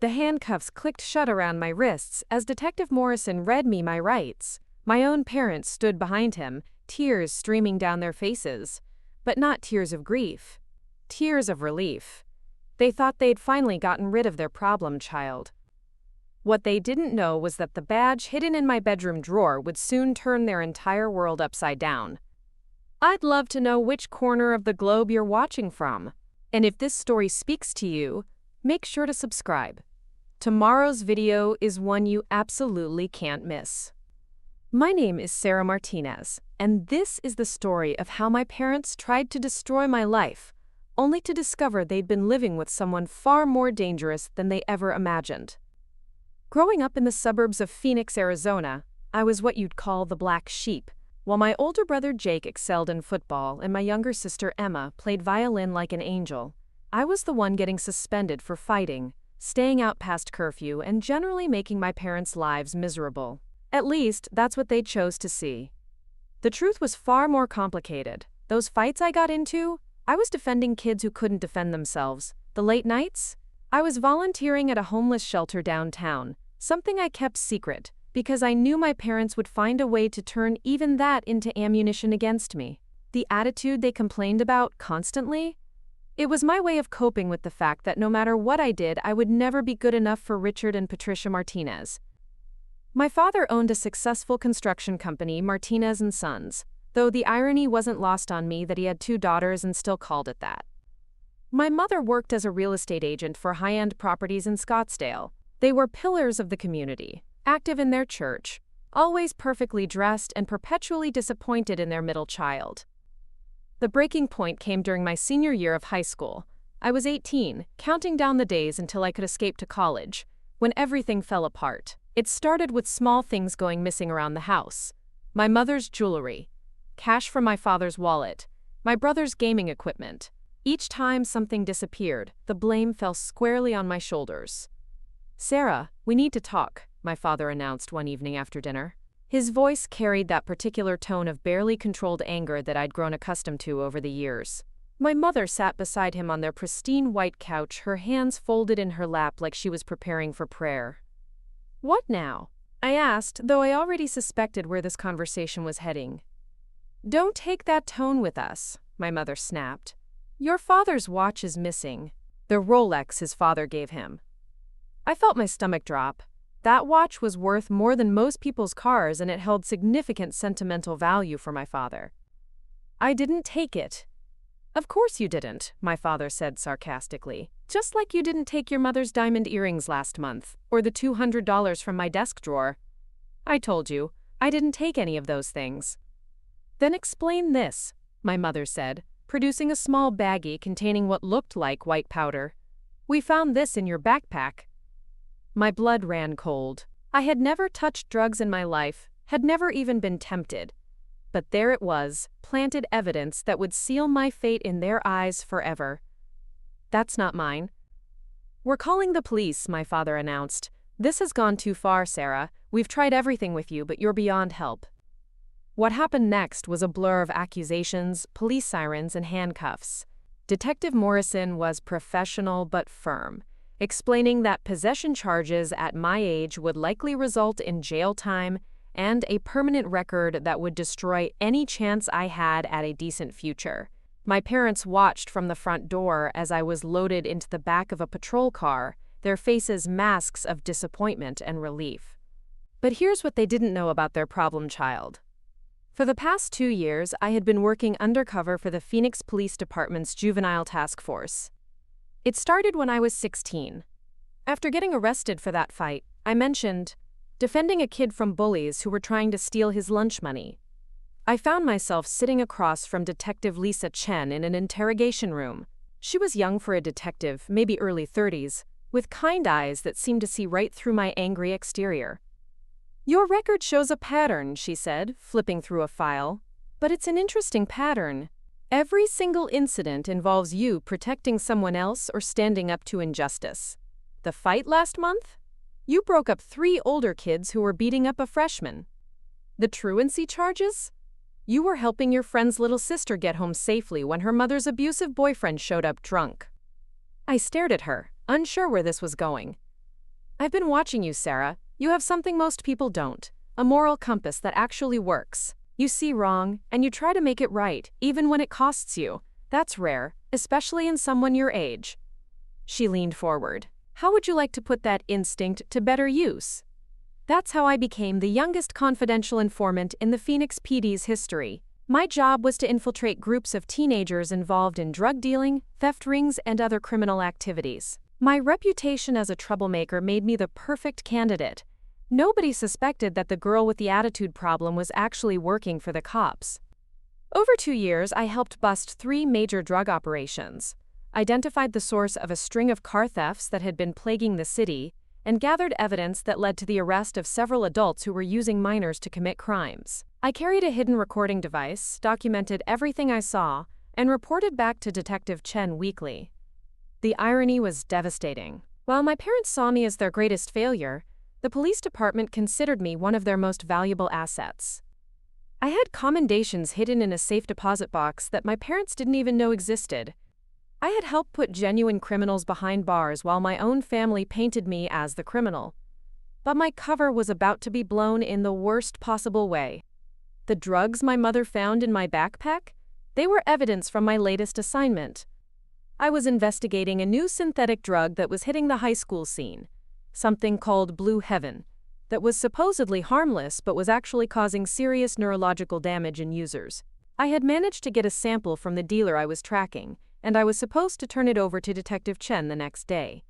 The handcuffs clicked shut around my wrists as Detective Morrison read me my rights. My own parents stood behind him, tears streaming down their faces. But not tears of grief. Tears of relief. They thought they'd finally gotten rid of their problem child. What they didn't know was that the badge hidden in my bedroom drawer would soon turn their entire world upside down. I'd love to know which corner of the globe you're watching from. And if this story speaks to you, make sure to subscribe. Tomorrow's video is one you absolutely can't miss. My name is Sarah Martinez, and this is the story of how my parents tried to destroy my life, only to discover they'd been living with someone far more dangerous than they ever imagined. Growing up in the suburbs of Phoenix, Arizona, I was what you'd call the black sheep. While my older brother Jake excelled in football and my younger sister Emma played violin like an angel, I was the one getting suspended for fighting, staying out past curfew, and generally making my parents' lives miserable. At least, that's what they chose to see. The truth was far more complicated. Those fights I got into, I was defending kids who couldn't defend themselves. The late nights, I was volunteering at a homeless shelter downtown, something I kept secret, because I knew my parents would find a way to turn even that into ammunition against me. The attitude they complained about constantly? It was my way of coping with the fact that no matter what I did, I would never be good enough for Richard and Patricia Martinez. My father owned a successful construction company, Martinez & Sons, though the irony wasn't lost on me that he had 2 daughters and still called it that. My mother worked as a real estate agent for high-end properties in Scottsdale. They were pillars of the community, active in their church, always perfectly dressed and perpetually disappointed in their middle child. The breaking point came during my senior year of high school. I was 18, counting down the days until I could escape to college, when everything fell apart. It started with small things going missing around the house. My mother's jewelry, cash from my father's wallet, my brother's gaming equipment. Each time something disappeared, the blame fell squarely on my shoulders. "Sarah, we need to talk," my father announced one evening after dinner. His voice carried that particular tone of barely controlled anger that I'd grown accustomed to over the years. My mother sat beside him on their pristine white couch, her hands folded in her lap like she was preparing for prayer. "What now?" I asked, though I already suspected where this conversation was heading. "Don't take that tone with us," my mother snapped. "Your father's watch is missing. The Rolex his father gave him." I felt my stomach drop. That watch was worth more than most people's cars, and it held significant sentimental value for my father. "I didn't take it." "Of course you didn't," my father said sarcastically. "Just like you didn't take your mother's diamond earrings last month, or the $200 from my desk drawer." "I told you, I didn't take any of those things." "Then explain this," my mother said, producing a small baggie containing what looked like white powder. "We found this in your backpack." My blood ran cold. I had never touched drugs in my life, had never even been tempted. But there it was, planted evidence that would seal my fate in their eyes forever. "That's not mine." "We're calling the police," my father announced. "This has gone too far, Sarah. We've tried everything with you, but you're beyond help." What happened next was a blur of accusations, police sirens, and handcuffs. Detective Morrison was professional but firm, explaining that possession charges at my age would likely result in jail time and a permanent record that would destroy any chance I had at a decent future. My parents watched from the front door as I was loaded into the back of a patrol car, their faces masks of disappointment and relief. But here's what they didn't know about their problem child. For the past 2 years, I had been working undercover for the Phoenix Police Department's Juvenile Task Force. It started when I was 16. After getting arrested for that fight, I mentioned defending a kid from bullies who were trying to steal his lunch money. I found myself sitting across from Detective Lisa Chen in an interrogation room. She was young for a detective, maybe early 30s, with kind eyes that seemed to see right through my angry exterior. "Your record shows a pattern," she said, flipping through a file. "But it's an interesting pattern. Every single incident involves you protecting someone else or standing up to injustice. The fight last month? You broke up 3 older kids who were beating up a freshman. The truancy charges? You were helping your friend's little sister get home safely when her mother's abusive boyfriend showed up drunk." I stared at her, unsure where this was going. I've been watching you, Sarah. You have something most people don't. A moral compass that actually works. You see wrong, and you try to make it right, even when it costs you. That's rare, especially in someone your age. She leaned forward. How would you like to put that instinct to better use? That's how I became the youngest confidential informant in the Phoenix PD's history. My job was to infiltrate groups of teenagers involved in drug dealing, theft rings, and other criminal activities. My reputation as a troublemaker made me the perfect candidate. Nobody suspected that the girl with the attitude problem was actually working for the cops. Over 2 years, I helped bust 3 major drug operations, identified the source of a string of car thefts that had been plaguing the city, and gathered evidence that led to the arrest of several adults who were using minors to commit crimes. I carried a hidden recording device, documented everything I saw, and reported back to Detective Chen weekly. The irony was devastating. While my parents saw me as their greatest failure, the police department considered me one of their most valuable assets. I had commendations hidden in a safe deposit box that my parents didn't even know existed. I had helped put genuine criminals behind bars while my own family painted me as the criminal. But my cover was about to be blown in the worst possible way. The drugs my mother found in my backpack? They were evidence from my latest assignment. I was investigating a new synthetic drug that was hitting the high school scene, something called Blue Heaven, that was supposedly harmless but was actually causing serious neurological damage in users. I had managed to get a sample from the dealer I was tracking, and I was supposed to turn it over to Detective Chen the next day.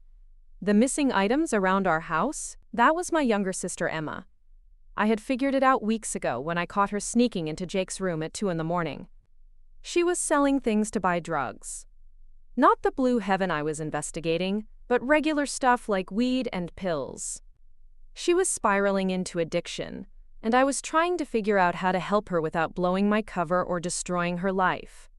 The missing items around our house? That was my younger sister Emma. I had figured it out weeks ago when I caught her sneaking into Jake's room at 2 in the morning. She was selling things to buy drugs. Not the Blue Heaven I was investigating, but regular stuff like weed and pills. She was spiraling into addiction, and I was trying to figure out how to help her without blowing my cover or destroying her life.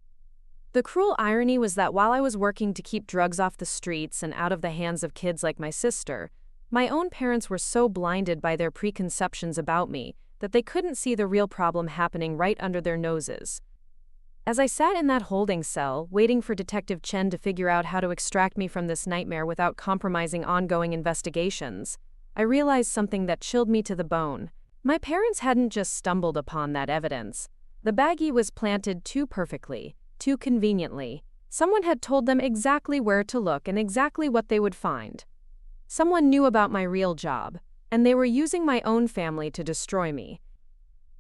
The cruel irony was that while I was working to keep drugs off the streets and out of the hands of kids like my sister, my own parents were so blinded by their preconceptions about me that they couldn't see the real problem happening right under their noses. As I sat in that holding cell, waiting for Detective Chen to figure out how to extract me from this nightmare without compromising ongoing investigations, I realized something that chilled me to the bone. My parents hadn't just stumbled upon that evidence. The baggie was planted too perfectly, too conveniently. Someone had told them exactly where to look and exactly what they would find. Someone knew about my real job, and they were using my own family to destroy me.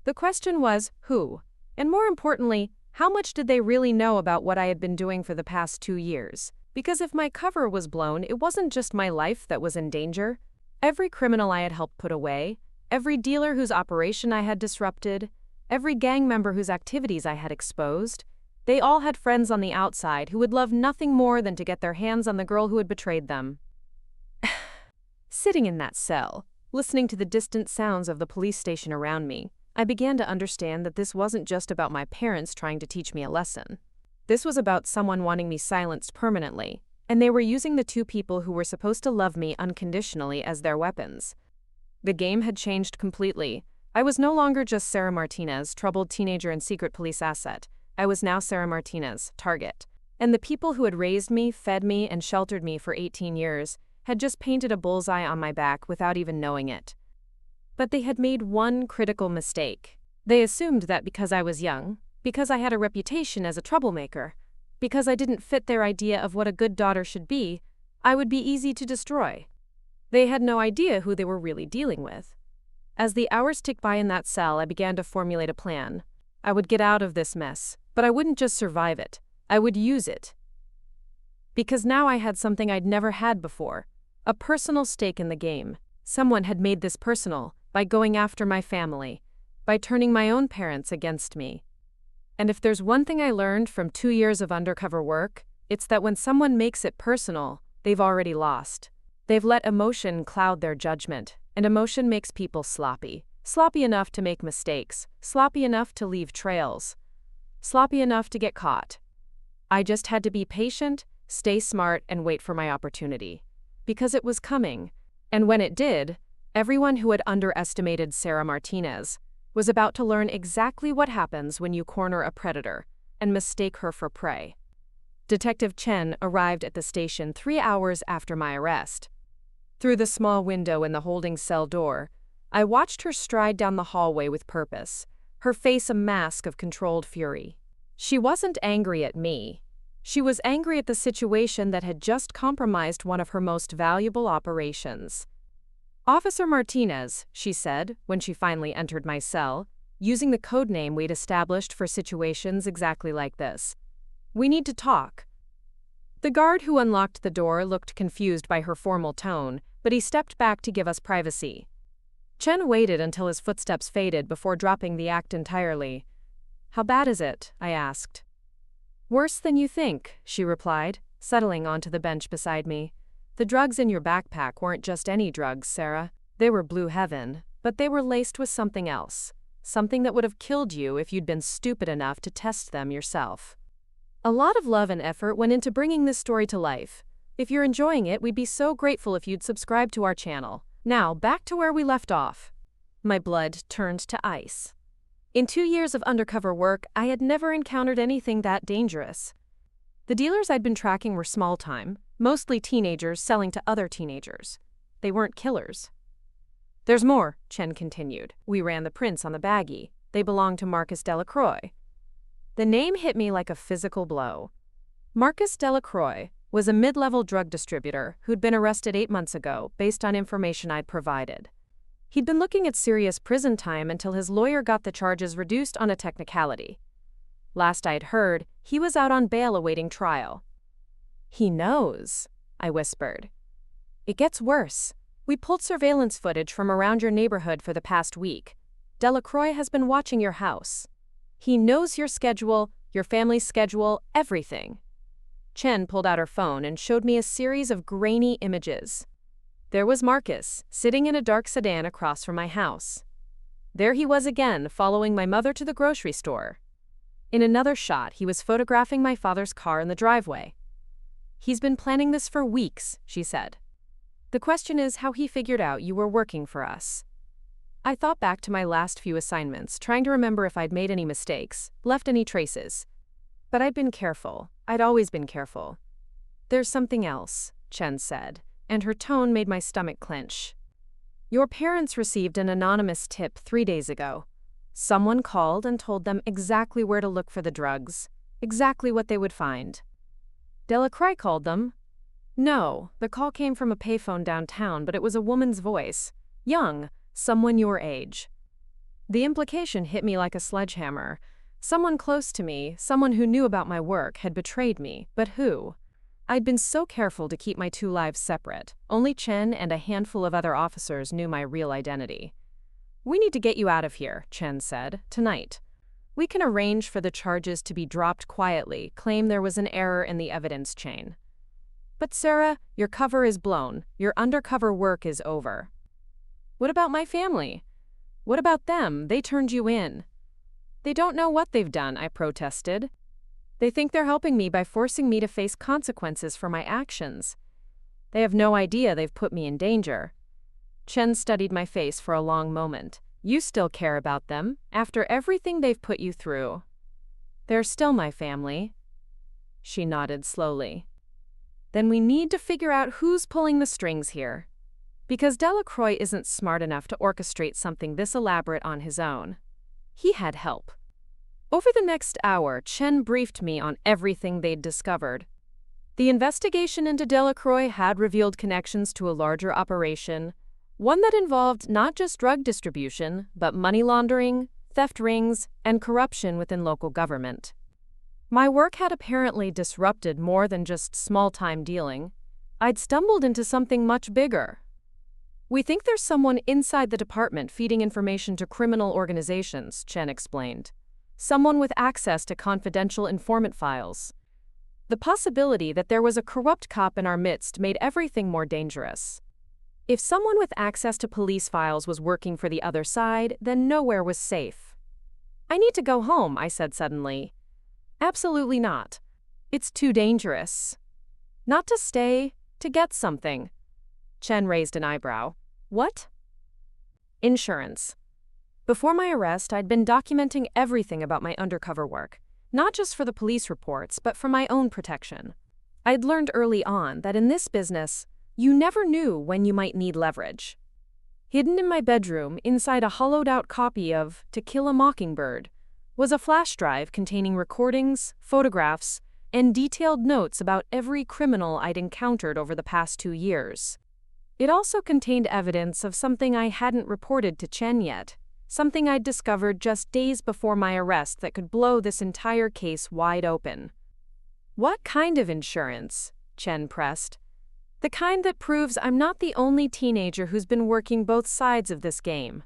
The question was, who? And more importantly, how much did they really know about what I had been doing for the past 2 years? Because if my cover was blown, it wasn't just my life that was in danger. Every criminal I had helped put away, every dealer whose operation I had disrupted, every gang member whose activities I had exposed, they all had friends on the outside who would love nothing more than to get their hands on the girl who had betrayed them. Sitting in that cell, listening to the distant sounds of the police station around me, I began to understand that this wasn't just about my parents trying to teach me a lesson. This was about someone wanting me silenced permanently, and they were using the 2 people who were supposed to love me unconditionally as their weapons. The game had changed completely. I was no longer just Sarah Martinez, troubled teenager and secret police asset. I was now Sarah Martinez, target. And the people who had raised me, fed me, and sheltered me for 18 years had just painted a bullseye on my back without even knowing it. But they had made one critical mistake. They assumed that because I was young, because I had a reputation as a troublemaker, because I didn't fit their idea of what a good daughter should be, I would be easy to destroy. They had no idea who they were really dealing with. As the hours ticked by in that cell, I began to formulate a plan. I would get out of this mess, but I wouldn't just survive it. I would use it. Because now I had something I'd never had before, a personal stake in the game. Someone had made this personal by going after my family, by turning my own parents against me. And if there's one thing I learned from 2 years of undercover work, it's that when someone makes it personal, they've already lost. They've let emotion cloud their judgment, and emotion makes people sloppy. Sloppy enough to make mistakes, sloppy enough to leave trails, sloppy enough to get caught. I just had to be patient, stay smart, and wait for my opportunity. Because it was coming. And when it did, everyone who had underestimated Sarah Martinez was about to learn exactly what happens when you corner a predator and mistake her for prey. Detective Chen arrived at the station 3 hours after my arrest. Through the small window in the holding cell door, I watched her stride down the hallway with purpose, her face a mask of controlled fury. She wasn't angry at me. She was angry at the situation that had just compromised one of her most valuable operations. "Officer Martinez," she said when she finally entered my cell, using the code name we'd established for situations exactly like this. "We need to talk." The guard who unlocked the door looked confused by her formal tone, but he stepped back to give us privacy. Chen waited until his footsteps faded before dropping the act entirely. "How bad is it?" I asked. "Worse than you think," she replied, settling onto the bench beside me. "The drugs in your backpack weren't just any drugs, Sarah. They were blue heaven, but they were laced with something else. Something that would have killed you if you'd been stupid enough to test them yourself." A lot of love and effort went into bringing this story to life. If you're enjoying it, we'd be so grateful if you'd subscribe to our channel. Now, back to where we left off. My blood turned to ice. In 2 years of undercover work, I had never encountered anything that dangerous. The dealers I'd been tracking were small-time, mostly teenagers selling to other teenagers. They weren't killers. "There's more," Chen continued. "We ran the prints on the baggie. They belonged to Marcus Delacroix." The name hit me like a physical blow. Marcus Delacroix was a mid-level drug distributor who'd been arrested 8 months ago based on information I'd provided. He'd been looking at serious prison time until his lawyer got the charges reduced on a technicality. Last I'd heard, he was out on bail awaiting trial. "He knows," I whispered. "It gets worse. We pulled surveillance footage from around your neighborhood for the past week. Delacroix has been watching your house. He knows your schedule, your family's schedule, everything." Chen pulled out her phone and showed me a series of grainy images. There was Marcus, sitting in a dark sedan across from my house. There he was again, following my mother to the grocery store. In another shot, he was photographing my father's car in the driveway. "He's been planning this for weeks," she said. "The question is how he figured out you were working for us." I thought back to my last few assignments, trying to remember if I'd made any mistakes, left any traces. But I'd been careful. I'd always been careful. "There's something else," Chen said, and her tone made my stomach clench. "Your parents received an anonymous tip 3 days ago. Someone called and told them exactly where to look for the drugs, exactly what they would find." "Delacroix called them?" "No, the call came from a payphone downtown, but it was a woman's voice. Young, someone your age." The implication hit me like a sledgehammer. Someone close to me, someone who knew about my work, had betrayed me, but who? I'd been so careful to keep my 2 lives separate. Only Chen and a handful of other officers knew my real identity. "We need to get you out of here," Chen said, "tonight. We can arrange for the charges to be dropped quietly, claim there was an error in the evidence chain. But Sarah, your cover is blown. Your undercover work is over." "What about my family? What about them? They turned you in." "They don't know what they've done," I protested. "They think they're helping me by forcing me to face consequences for my actions. They have no idea they've put me in danger." Chen studied my face for a long moment. "You still care about them, after everything they've put you through." "They're still my family." She nodded slowly. "Then we need to figure out who's pulling the strings here. Because Delacroix isn't smart enough to orchestrate something this elaborate on his own. He had help." Over the next hour, Chen briefed me on everything they'd discovered. The investigation into Delacroix had revealed connections to a larger operation, one that involved not just drug distribution, but money laundering, theft rings, and corruption within local government. My work had apparently disrupted more than just small-time dealing. I'd stumbled into something much bigger. "We think there's someone inside the department feeding information to criminal organizations," Chen explained. "Someone with access to confidential informant files." The possibility that there was a corrupt cop in our midst made everything more dangerous. If someone with access to police files was working for the other side, then nowhere was safe. "I need to go home," I said suddenly. "Absolutely not. It's too dangerous." "Not to stay, to get something." Chen raised an eyebrow. "What?" "Insurance. Before my arrest, I'd been documenting everything about my undercover work, not just for the police reports, but for my own protection. I'd learned early on that in this business, You never knew when you might need leverage. Hidden in my bedroom, inside a hollowed-out copy of To Kill a Mockingbird, was a flash drive containing recordings, photographs, and detailed notes about every criminal I'd encountered over the past 2 years. It also contained evidence of something I hadn't reported to Chen yet, something I'd discovered just days before my arrest that could blow this entire case wide open. What kind of insurance? Chen pressed. The kind that proves I'm not the only teenager who's been working both sides of this game.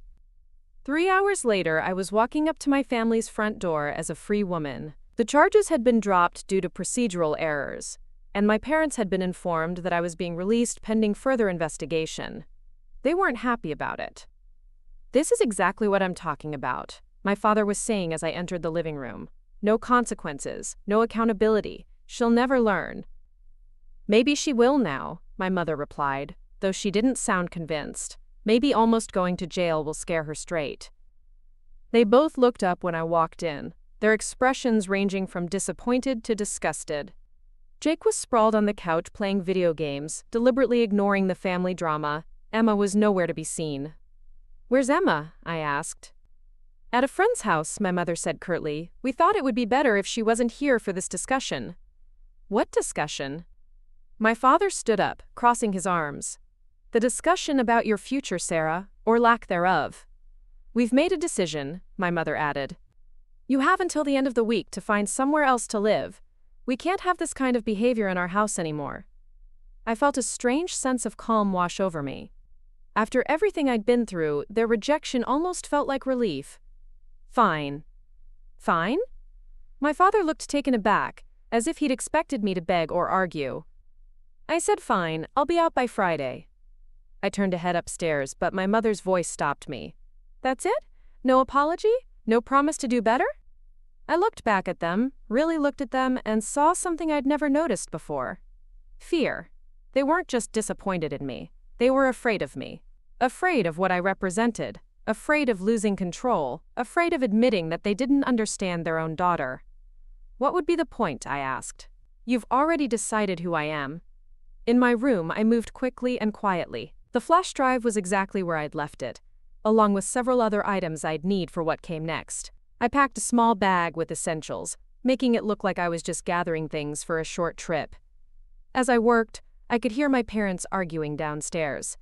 3 hours later, I was walking up to my family's front door as a free woman. The charges had been dropped due to procedural errors, and my parents had been informed that I was being released pending further investigation. They weren't happy about it. "This is exactly what I'm talking about," my father was saying as I entered the living room. "No consequences, no accountability. She'll never learn." "Maybe she will now," my mother replied, though she didn't sound convinced. "Maybe almost going to jail will scare her straight." They both looked up when I walked in, their expressions ranging from disappointed to disgusted. Jake was sprawled on the couch playing video games, deliberately ignoring the family drama. Emma was nowhere to be seen. "Where's Emma?" I asked. "At a friend's house," my mother said curtly. "We thought it would be better if she wasn't here for this discussion." "What discussion?" My father stood up, crossing his arms. "The discussion about your future, Sarah, or lack thereof." "We've made a decision," my mother added. "You have until the end of the week to find somewhere else to live. We can't have this kind of behavior in our house anymore." I felt a strange sense of calm wash over me. After everything I'd been through, their rejection almost felt like relief. "Fine." "Fine?" My father looked taken aback, as if he'd expected me to beg or argue. I said fine, I'll be out by Friday. I turned to head upstairs, but my mother's voice stopped me. "That's it? No apology? No promise to do better?" I looked back at them, really looked at them, and saw something I'd never noticed before. Fear. They weren't just disappointed in me. They were afraid of me. Afraid of what I represented. Afraid of losing control. Afraid of admitting that they didn't understand their own daughter. "What would be the point?" I asked. "You've already decided who I am." In my room, I moved quickly and quietly. The flash drive was exactly where I'd left it, along with several other items I'd need for what came next. I packed a small bag with essentials, making it look like I was just gathering things for a short trip. As I worked, I could hear my parents arguing downstairs.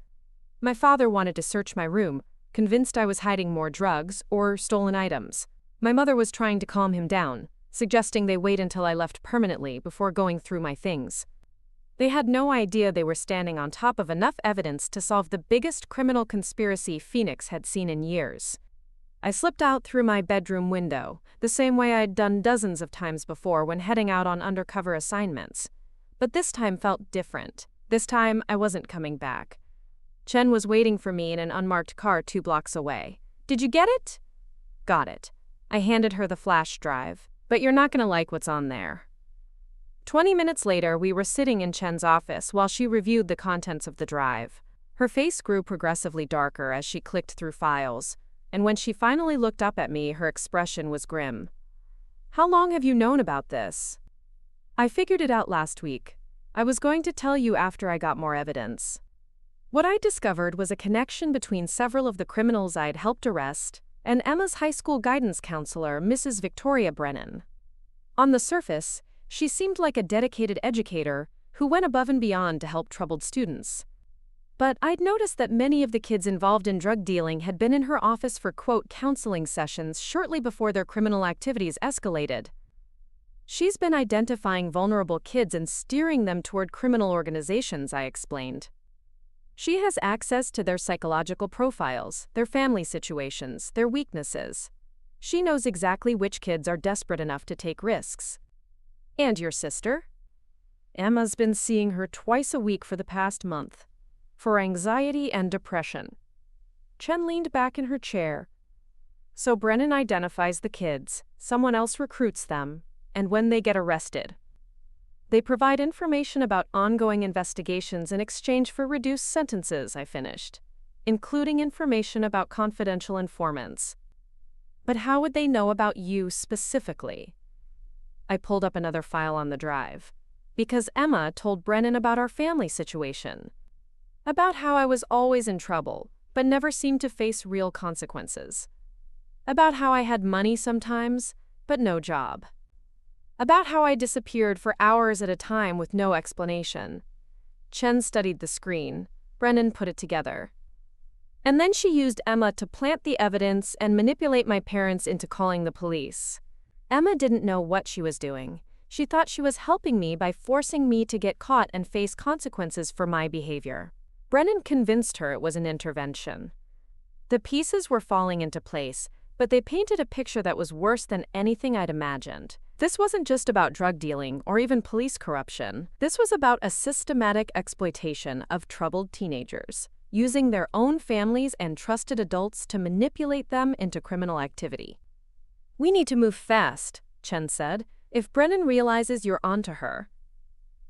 My father wanted to search my room, convinced I was hiding more drugs or stolen items. My mother was trying to calm him down, suggesting they wait until I left permanently before going through my things. They had no idea they were standing on top of enough evidence to solve the biggest criminal conspiracy Phoenix had seen in years. I slipped out through my bedroom window, the same way I'd done dozens of times before when heading out on undercover assignments. But this time felt different. This time, I wasn't coming back. Chen was waiting for me in an unmarked car 2 blocks away. "Did you get it?" "Got it." I handed her the flash drive. "But you're not gonna like what's on there." 20 minutes later, we were sitting in Chen's office while she reviewed the contents of the drive. Her face grew progressively darker as she clicked through files, and when she finally looked up at me, her expression was grim. "How long have you known about this?" "I figured it out last week. I was going to tell you after I got more evidence." What I discovered was a connection between several of the criminals I'd helped arrest and Emma's high school guidance counselor, Mrs. Victoria Brennan. On the surface, she seemed like a dedicated educator who went above and beyond to help troubled students. But I'd noticed that many of the kids involved in drug dealing had been in her office for, quote, counseling sessions shortly before their criminal activities escalated. "She's been identifying vulnerable kids and steering them toward criminal organizations," I explained. "She has access to their psychological profiles, their family situations, their weaknesses. She knows exactly which kids are desperate enough to take risks." "And your sister?" "Emma's been seeing her twice a week for the past month, for anxiety and depression." Chen leaned back in her chair. "So Brennan identifies the kids, someone else recruits them, and when they get arrested, they provide information about ongoing investigations in exchange for reduced sentences," I finished, "including information about confidential informants." "But how would they know about you specifically?" I pulled up another file on the drive. "Because Emma told Brennan about our family situation. About how I was always in trouble, but never seemed to face real consequences. About how I had money sometimes, but no job. About how I disappeared for hours at a time with no explanation. Chen studied the screen. Brennan put it together. And then she used Emma to plant the evidence and manipulate my parents into calling the police. Emma didn't know what she was doing. She thought she was helping me by forcing me to get caught and face consequences for my behavior. Brennan convinced her it was an intervention. The pieces were falling into place, but they painted a picture that was worse than anything I'd imagined. This wasn't just about drug dealing or even police corruption. This was about a systematic exploitation of troubled teenagers, using their own families and trusted adults to manipulate them into criminal activity. "We need to move fast," Chen said. "If Brennan realizes you're onto her."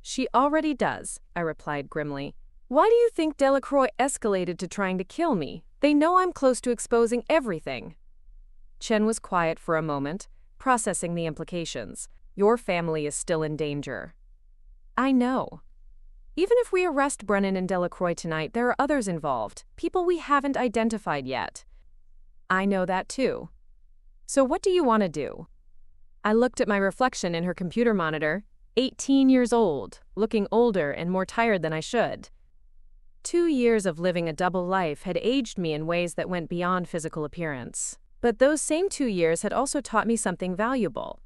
"She already does," I replied grimly. "Why do you think Delacroix escalated to trying to kill me? They know I'm close to exposing everything." Chen was quiet for a moment, processing the implications. "Your family is still in danger." "I know. Even if we arrest Brennan and Delacroix tonight, there are others involved, people we haven't identified yet." "I know that too. So what do you want to do?" I looked at my reflection in her computer monitor, 18 years old, looking older and more tired than I should. 2 years of living a double life had aged me in ways that went beyond physical appearance. But those same 2 years had also taught me something valuable.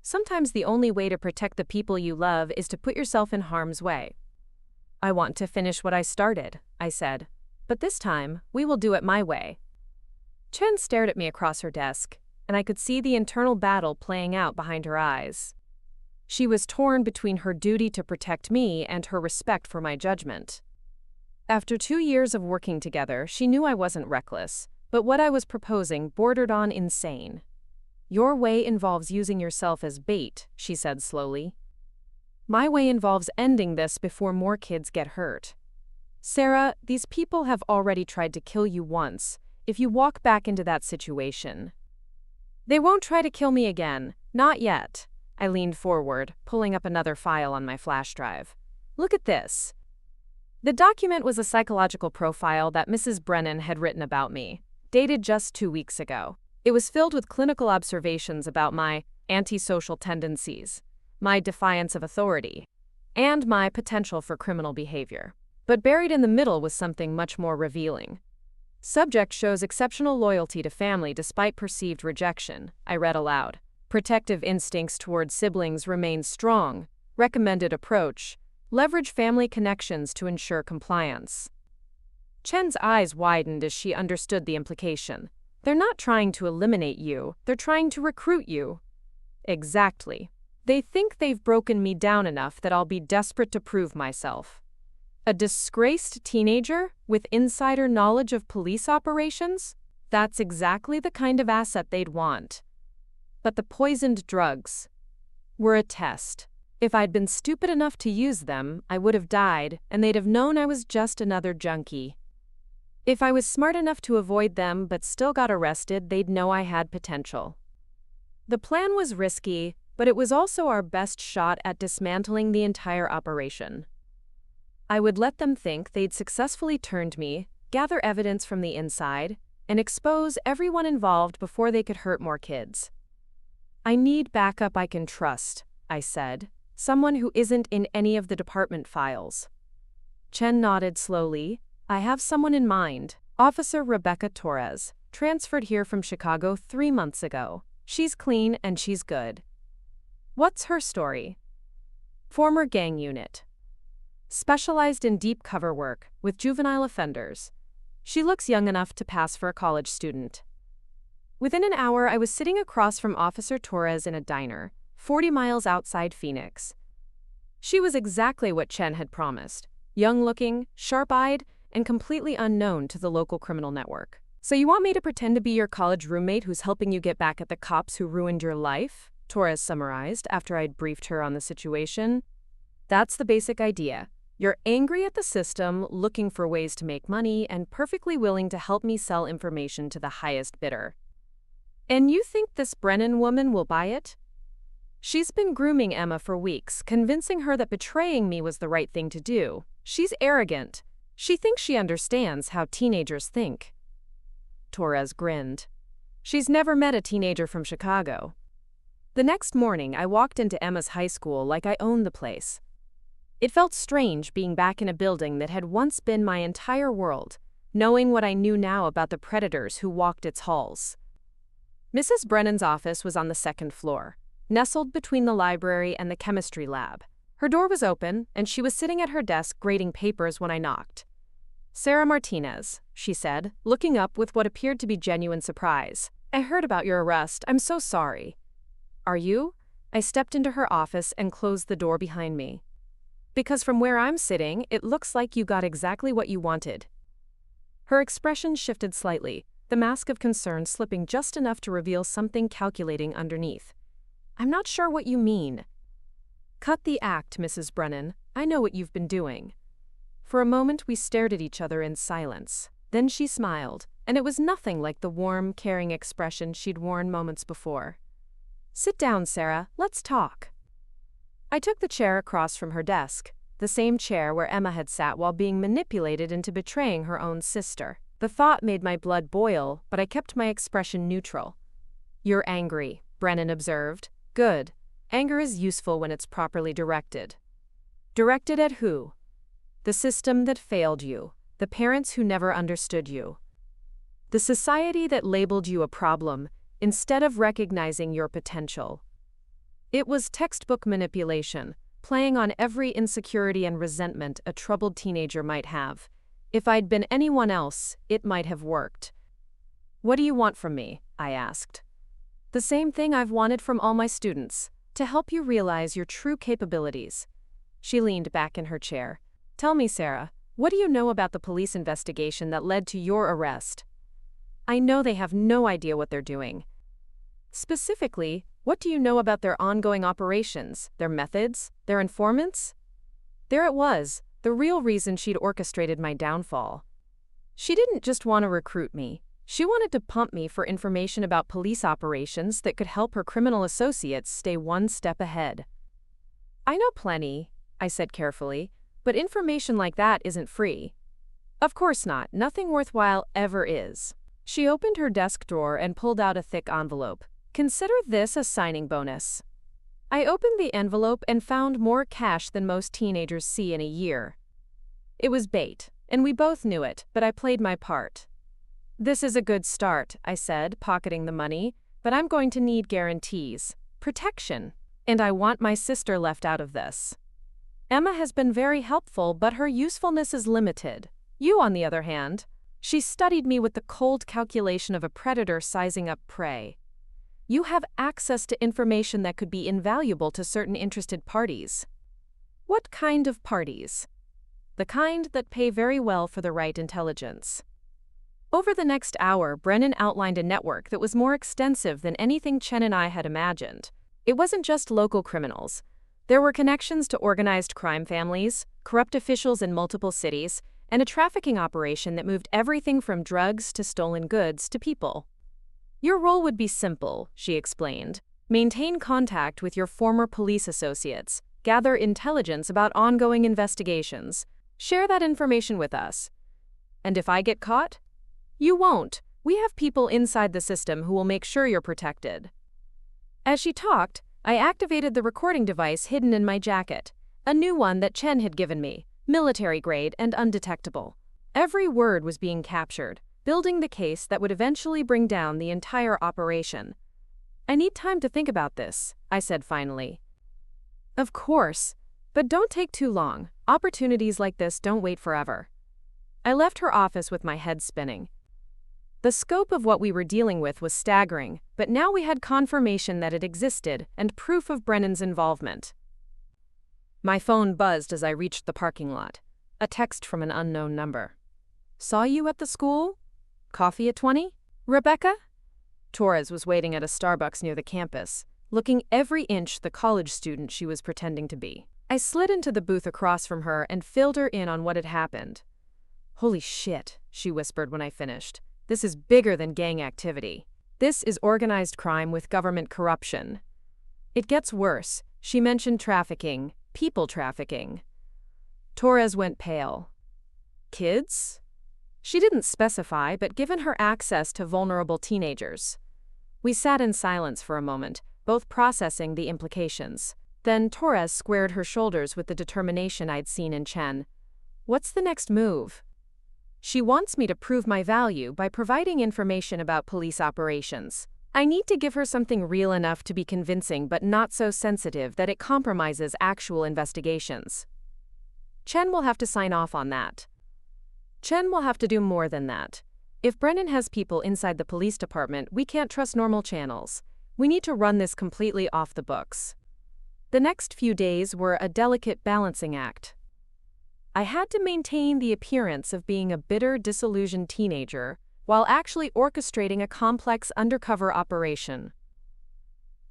Sometimes the only way to protect the people you love is to put yourself in harm's way. "I want to finish what I started," I said. "But this time, we will do it my way." Chen stared at me across her desk, and I could see the internal battle playing out behind her eyes. She was torn between her duty to protect me and her respect for my judgment. After 2 years of working together, she knew I wasn't reckless, but what I was proposing bordered on insane. "Your way involves using yourself as bait," she said slowly. "My way involves ending this before more kids get hurt. Sarah, these people have already tried to kill you once. If you walk back into that situation, they won't try to kill me again, not yet." I leaned forward, pulling up another file on my flash drive. "Look at this." The document was a psychological profile that Mrs. Brennan had written about me, dated just 2 weeks ago. It was filled with clinical observations about my antisocial tendencies, my defiance of authority, and my potential for criminal behavior. But buried in the middle was something much more revealing. "Subject shows exceptional loyalty to family despite perceived rejection," I read aloud. "Protective instincts toward siblings remain strong. Recommended approach: leverage family connections to ensure compliance." Chen's eyes widened as she understood the implication. "They're not trying to eliminate you, they're trying to recruit you." "Exactly. They think they've broken me down enough that I'll be desperate to prove myself. A disgraced teenager with insider knowledge of police operations? That's exactly the kind of asset they'd want. But the poisoned drugs were a test. If I'd been stupid enough to use them, I would have died, and they'd have known I was just another junkie. If I was smart enough to avoid them but still got arrested, they'd know I had potential. The plan was risky, but it was also our best shot at dismantling the entire operation. I would let them think they'd successfully turned me, gather evidence from the inside, and expose everyone involved before they could hurt more kids. "I need backup I can trust," I said. "Someone who isn't in any of the department files." Chen nodded slowly. "I have someone in mind. Officer Rebecca Torres, transferred here from Chicago 3 months ago. She's clean and she's good." "What's her story?" "Former gang unit. Specialized in deep cover work with juvenile offenders. She looks young enough to pass for a college student." Within an hour, I was sitting across from Officer Torres in a diner, 40 miles outside Phoenix. She was exactly what Chen had promised: young-looking, sharp-eyed, and completely unknown to the local criminal network. "So you want me to pretend to be your college roommate who's helping you get back at the cops who ruined your life?" Torres summarized after I'd briefed her on the situation. "That's the basic idea. You're angry at the system, looking for ways to make money, and perfectly willing to help me sell information to the highest bidder. And you think this Brennan woman will buy it?" "She's been grooming Emma for weeks, convincing her that betraying me was the right thing to do. She's arrogant. She thinks she understands how teenagers think. Torres grinned. She's never met a teenager from Chicago. The next morning, I walked into Emma's high school like I owned the place. It felt strange being back in a building that had once been my entire world, knowing what I knew now about the predators who walked its halls. Mrs. Brennan's office was on the second floor, nestled between the library and the chemistry lab. Her door was open, and she was sitting at her desk grading papers when I knocked. "Sarah Martinez," she said, looking up with what appeared to be genuine surprise. "I heard about your arrest. I'm so sorry." "Are you?" I stepped into her office and closed the door behind me. "Because from where I'm sitting, it looks like you got exactly what you wanted." Her expression shifted slightly, the mask of concern slipping just enough to reveal something calculating underneath. "I'm not sure what you mean." "Cut the act, Mrs. Brennan. I know what you've been doing." For a moment we stared at each other in silence. Then she smiled, and it was nothing like the warm, caring expression she'd worn moments before. "Sit down, Sarah. Let's talk." I took the chair across from her desk, the same chair where Emma had sat while being manipulated into betraying her own sister. The thought made my blood boil, but I kept my expression neutral. "You're angry," Brennan observed. "Good. Anger is useful when it's properly directed." "Directed at who?" "The system that failed you, the parents who never understood you, the society that labeled you a problem instead of recognizing your potential." It was textbook manipulation, playing on every insecurity and resentment a troubled teenager might have. If I'd been anyone else, it might have worked. "What do you want from me?" I asked. "The same thing I've wanted from all my students, to help you realize your true capabilities." She leaned back in her chair. "Tell me, Sarah, what do you know about the police investigation that led to your arrest?" "I know they have no idea what they're doing." "Specifically, what do you know about their ongoing operations, their methods, their informants?" There it was, the real reason she'd orchestrated my downfall. She didn't just want to recruit me. She wanted to pump me for information about police operations that could help her criminal associates stay one step ahead. "I know plenty," I said carefully, "but information like that isn't free." "Of course not. Nothing worthwhile ever is." She opened her desk drawer and pulled out a thick envelope. "Consider this a signing bonus." I opened the envelope and found more cash than most teenagers see in a year. It was bait, and we both knew it, but I played my part. "This is a good start," I said, pocketing the money, "but I'm going to need guarantees, protection, and I want my sister left out of this. Emma has been very helpful, but her usefulness is limited. You, on the other hand, she studied me with the cold calculation of a predator sizing up prey. You have access to information that could be invaluable to certain interested parties." "What kind of parties?" "The kind that pay very well for the right intelligence." Over the next hour, Brennan outlined a network that was more extensive than anything Chen and I had imagined. It wasn't just local criminals. There were connections to organized crime families, corrupt officials in multiple cities, and a trafficking operation that moved everything from drugs to stolen goods to people. "Your role would be simple," she explained. "Maintain contact with your former police associates, gather intelligence about ongoing investigations, share that information with us. And if I get caught? You won't. We have people inside the system who will make sure you're protected." As she talked, I activated the recording device hidden in my jacket, a new one that Chen had given me, military grade and undetectable. Every word was being captured, building the case that would eventually bring down the entire operation. "I need time to think about this," I said finally. "Of course, but don't take too long. Opportunities like this don't wait forever." I left her office with my head spinning. The scope of what we were dealing with was staggering, but now we had confirmation that it existed and proof of Brennan's involvement. My phone buzzed as I reached the parking lot. A text from an unknown number. "Saw you at the school? Coffee at 20? Rebecca?" Torres was waiting at a Starbucks near the campus, looking every inch the college student she was pretending to be. I slid into the booth across from her and filled her in on what had happened. "Holy shit," she whispered when I finished. "This is bigger than gang activity. This is organized crime with government corruption. It gets worse." She mentioned trafficking, people trafficking. Torres went pale. Kids? She didn't specify, but given her access to vulnerable teenagers. We sat in silence for a moment, both processing the implications. Then Torres squared her shoulders with the determination I'd seen in Chen. What's the next move? She wants me to prove my value by providing information about police operations. I need to give her something real enough to be convincing but not so sensitive that it compromises actual investigations. Chen will have to sign off on that. Chen will have to do more than that. If Brennan has people inside the police department, we can't trust normal channels. We need to run this completely off the books. The next few days were a delicate balancing act. I had to maintain the appearance of being a bitter, disillusioned teenager while actually orchestrating a complex undercover operation.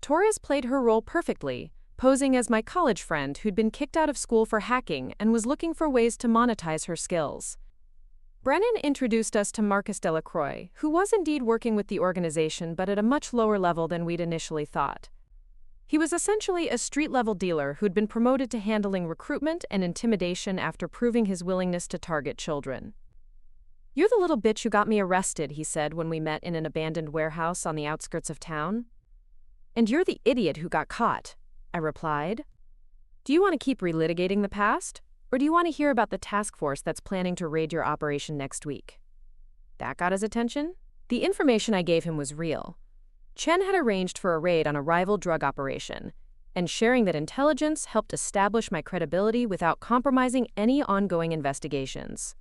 Torres played her role perfectly, posing as my college friend who'd been kicked out of school for hacking and was looking for ways to monetize her skills. Brennan introduced us to Marcus Delacroix, who was indeed working with the organization but at a much lower level than we'd initially thought. He was essentially a street-level dealer who'd been promoted to handling recruitment and intimidation after proving his willingness to target children. "You're the little bitch who got me arrested," he said when we met in an abandoned warehouse on the outskirts of town. "And you're the idiot who got caught," I replied. "Do you want to keep relitigating the past? Or do you want to hear about the task force that's planning to raid your operation next week?" That got his attention. The information I gave him was real. Chen had arranged for a raid on a rival drug operation, and sharing that intelligence helped establish my credibility without compromising any ongoing investigations.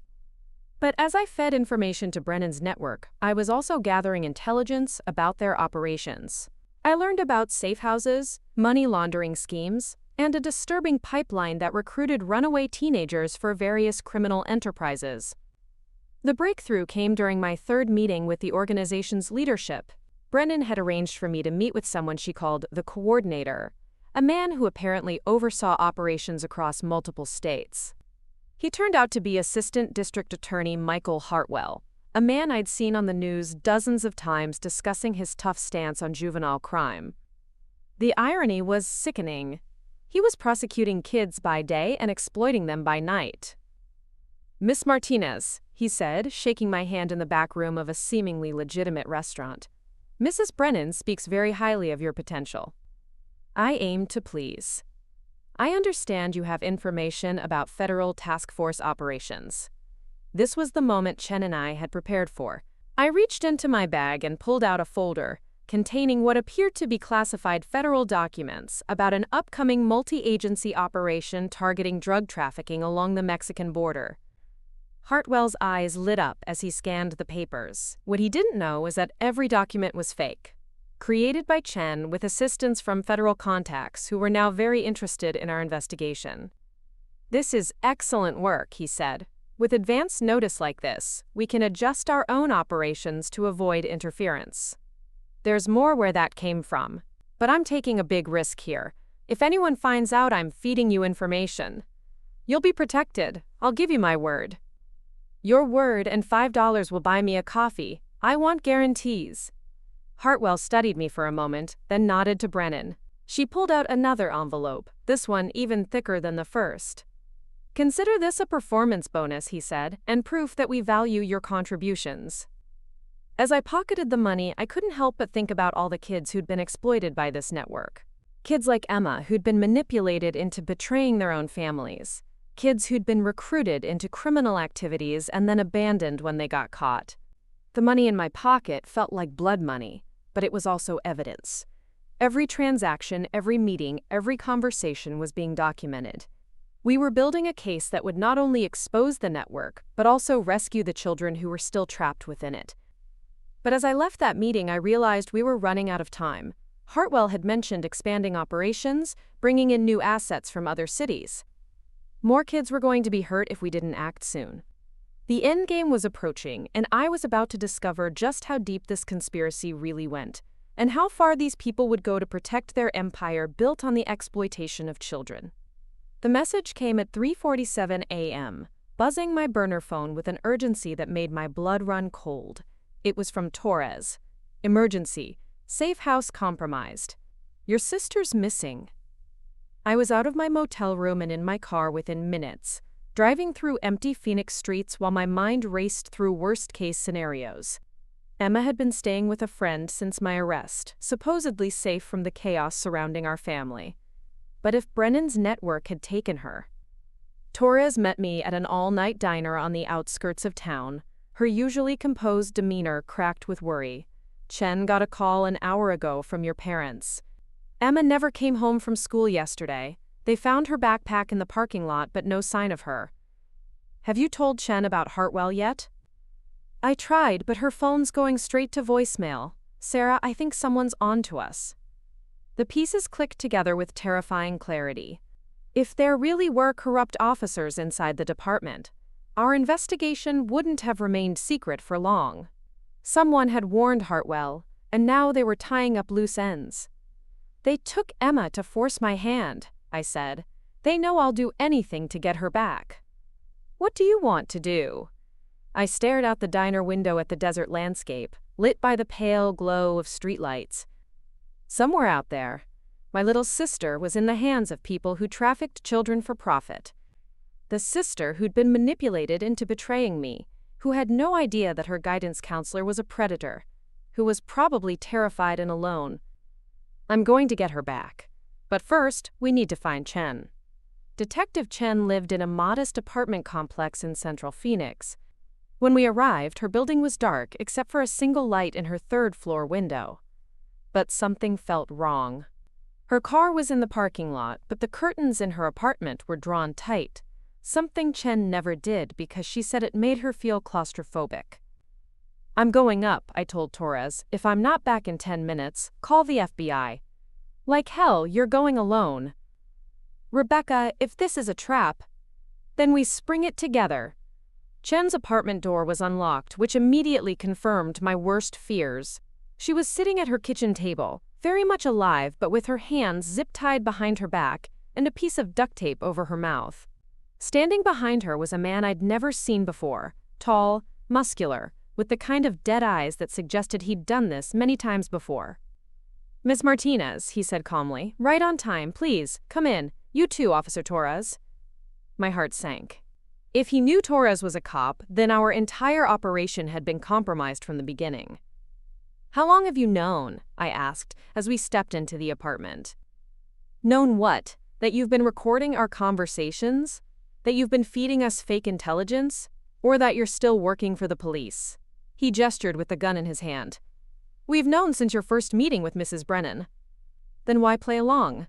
But as I fed information to Brennan's network, I was also gathering intelligence about their operations. I learned about safe houses, money laundering schemes, and a disturbing pipeline that recruited runaway teenagers for various criminal enterprises. The breakthrough came during my third meeting with the organization's leadership. Brennan had arranged for me to meet with someone she called the coordinator, a man who apparently oversaw operations across multiple states. He turned out to be Assistant District Attorney Michael Hartwell, a man I'd seen on the news dozens of times discussing his tough stance on juvenile crime. The irony was sickening. He was prosecuting kids by day and exploiting them by night. "Miss Martinez," he said, shaking my hand in the back room of a seemingly legitimate restaurant. "Mrs. Brennan speaks very highly of your potential." I aimed to please. "I understand you have information about federal task force operations." This was the moment Chen and I had prepared for. I reached into my bag and pulled out a folder containing what appeared to be classified federal documents about an upcoming multi-agency operation targeting drug trafficking along the Mexican border. Hartwell's eyes lit up as he scanned the papers. What he didn't know was that every document was fake, created by Chen with assistance from federal contacts who were now very interested in our investigation. "This is excellent work," he said. "With advance notice like this, we can adjust our own operations to avoid interference." There's more where that came from, but I'm taking a big risk here. If anyone finds out I'm feeding you information, you'll be protected. I'll give you my word. Your word and $5 will buy me a coffee. I want guarantees. Hartwell studied me for a moment, then nodded to Brennan. She pulled out another envelope, this one even thicker than the first. "Consider this a performance bonus," he said, "and proof that we value your contributions." As I pocketed the money, I couldn't help but think about all the kids who'd been exploited by this network. Kids like Emma who'd been manipulated into betraying their own families. Kids who'd been recruited into criminal activities and then abandoned when they got caught. The money in my pocket felt like blood money, but it was also evidence. Every transaction, every meeting, every conversation was being documented. We were building a case that would not only expose the network, but also rescue the children who were still trapped within it. But as I left that meeting, I realized we were running out of time. Hartwell had mentioned expanding operations, bringing in new assets from other cities. More kids were going to be hurt if we didn't act soon. The end game was approaching, and I was about to discover just how deep this conspiracy really went, and how far these people would go to protect their empire built on the exploitation of children. The message came at 3:47 a.m., buzzing my burner phone with an urgency that made my blood run cold. It was from Torres. "Emergency. Safe house compromised. Your sister's missing." I was out of my motel room and in my car within minutes. driving through empty Phoenix streets while my mind raced through worst-case scenarios. Emma had been staying with a friend since my arrest, supposedly safe from the chaos surrounding our family. But if Brennan's network had taken her? Torres met me at an all-night diner on the outskirts of town, her usually composed demeanor cracked with worry. "Chen got a call an hour ago from your parents. Emma never came home from school yesterday. They found her backpack in the parking lot but no sign of her. Have you told Chen about Hartwell yet?" "I tried, but her phone's going straight to voicemail. Sarah, I think someone's on to us." The pieces clicked together with terrifying clarity. If there really were corrupt officers inside the department, our investigation wouldn't have remained secret for long. Someone had warned Hartwell, and now they were tying up loose ends. "They took Emma to force my hand," I said. "They know I'll do anything to get her back." "What do you want to do?" I stared out the diner window at the desert landscape, lit by the pale glow of streetlights. Somewhere out there, my little sister was in the hands of people who trafficked children for profit. The sister who'd been manipulated into betraying me, who had no idea that her guidance counselor was a predator, who was probably terrified and alone. I'm going to get her back. But first, we need to find Chen. Detective Chen lived in a modest apartment complex in central Phoenix. When we arrived, her building was dark except for a single light in her third-floor window. But something felt wrong. Her car was in the parking lot, but the curtains in her apartment were drawn tight, something Chen never did because she said it made her feel claustrophobic. "I'm going up," I told Torres. "If I'm not back in 10 minutes, call the FBI." "Like hell, you're going alone." "Rebecca, if this is a trap, then we spring it together." Chen's apartment door was unlocked, which immediately confirmed my worst fears. She was sitting at her kitchen table, very much alive but with her hands zip-tied behind her back and a piece of duct tape over her mouth. Standing behind her was a man I'd never seen before, tall, muscular, with the kind of dead eyes that suggested he'd done this many times before. "Miss Martinez," he said calmly, "right on time, please, come in. You too, Officer Torres." My heart sank. If he knew Torres was a cop, then our entire operation had been compromised from the beginning. "How long have you known?" I asked as we stepped into the apartment. "Known what? That you've been recording our conversations? That you've been feeding us fake intelligence? Or that you're still working for the police?" He gestured with the gun in his hand. "We've known since your first meeting with Mrs. Brennan." "Then why play along?"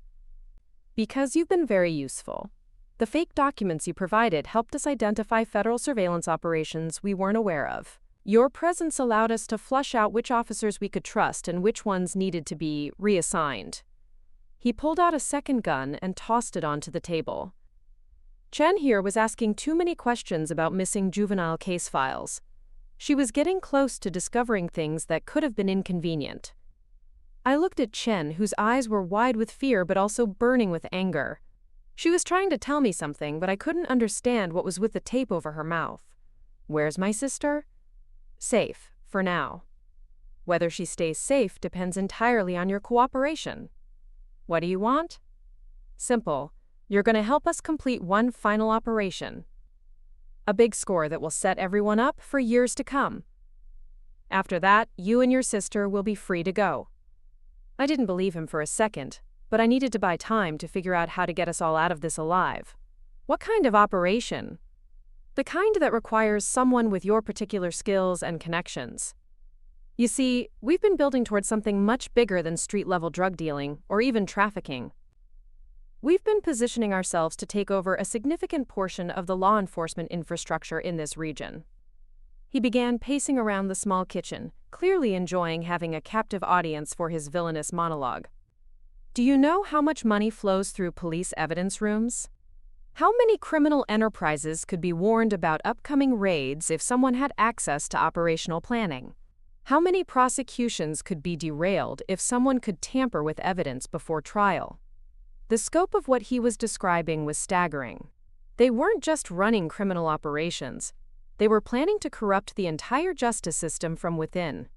"Because you've been very useful. The fake documents you provided helped us identify federal surveillance operations we weren't aware of. Your presence allowed us to flush out which officers we could trust and which ones needed to be reassigned." He pulled out a second gun and tossed it onto the table. Chen here was asking too many questions about missing juvenile case files. She was getting close to discovering things that could have been inconvenient. I looked at Chen, whose eyes were wide with fear but also burning with anger. She was trying to tell me something, but I couldn't understand what was with the tape over her mouth. Where's my sister? Safe, for now. Whether she stays safe depends entirely on your cooperation. What do you want? Simple. You're going to help us complete one final operation. A big score that will set everyone up for years to come. After that, you and your sister will be free to go. I didn't believe him for a second, but I needed to buy time to figure out how to get us all out of this alive. What kind of operation? The kind that requires someone with your particular skills and connections. You see, we've been building towards something much bigger than street-level drug dealing or even trafficking. We've been positioning ourselves to take over a significant portion of the law enforcement infrastructure in this region. He began pacing around the small kitchen, clearly enjoying having a captive audience for his villainous monologue. Do you know how much money flows through police evidence rooms? How many criminal enterprises could be warned about upcoming raids if someone had access to operational planning? How many prosecutions could be derailed if someone could tamper with evidence before trial? The scope of what he was describing was staggering. They weren't just running criminal operations. They were planning to corrupt the entire justice system from within.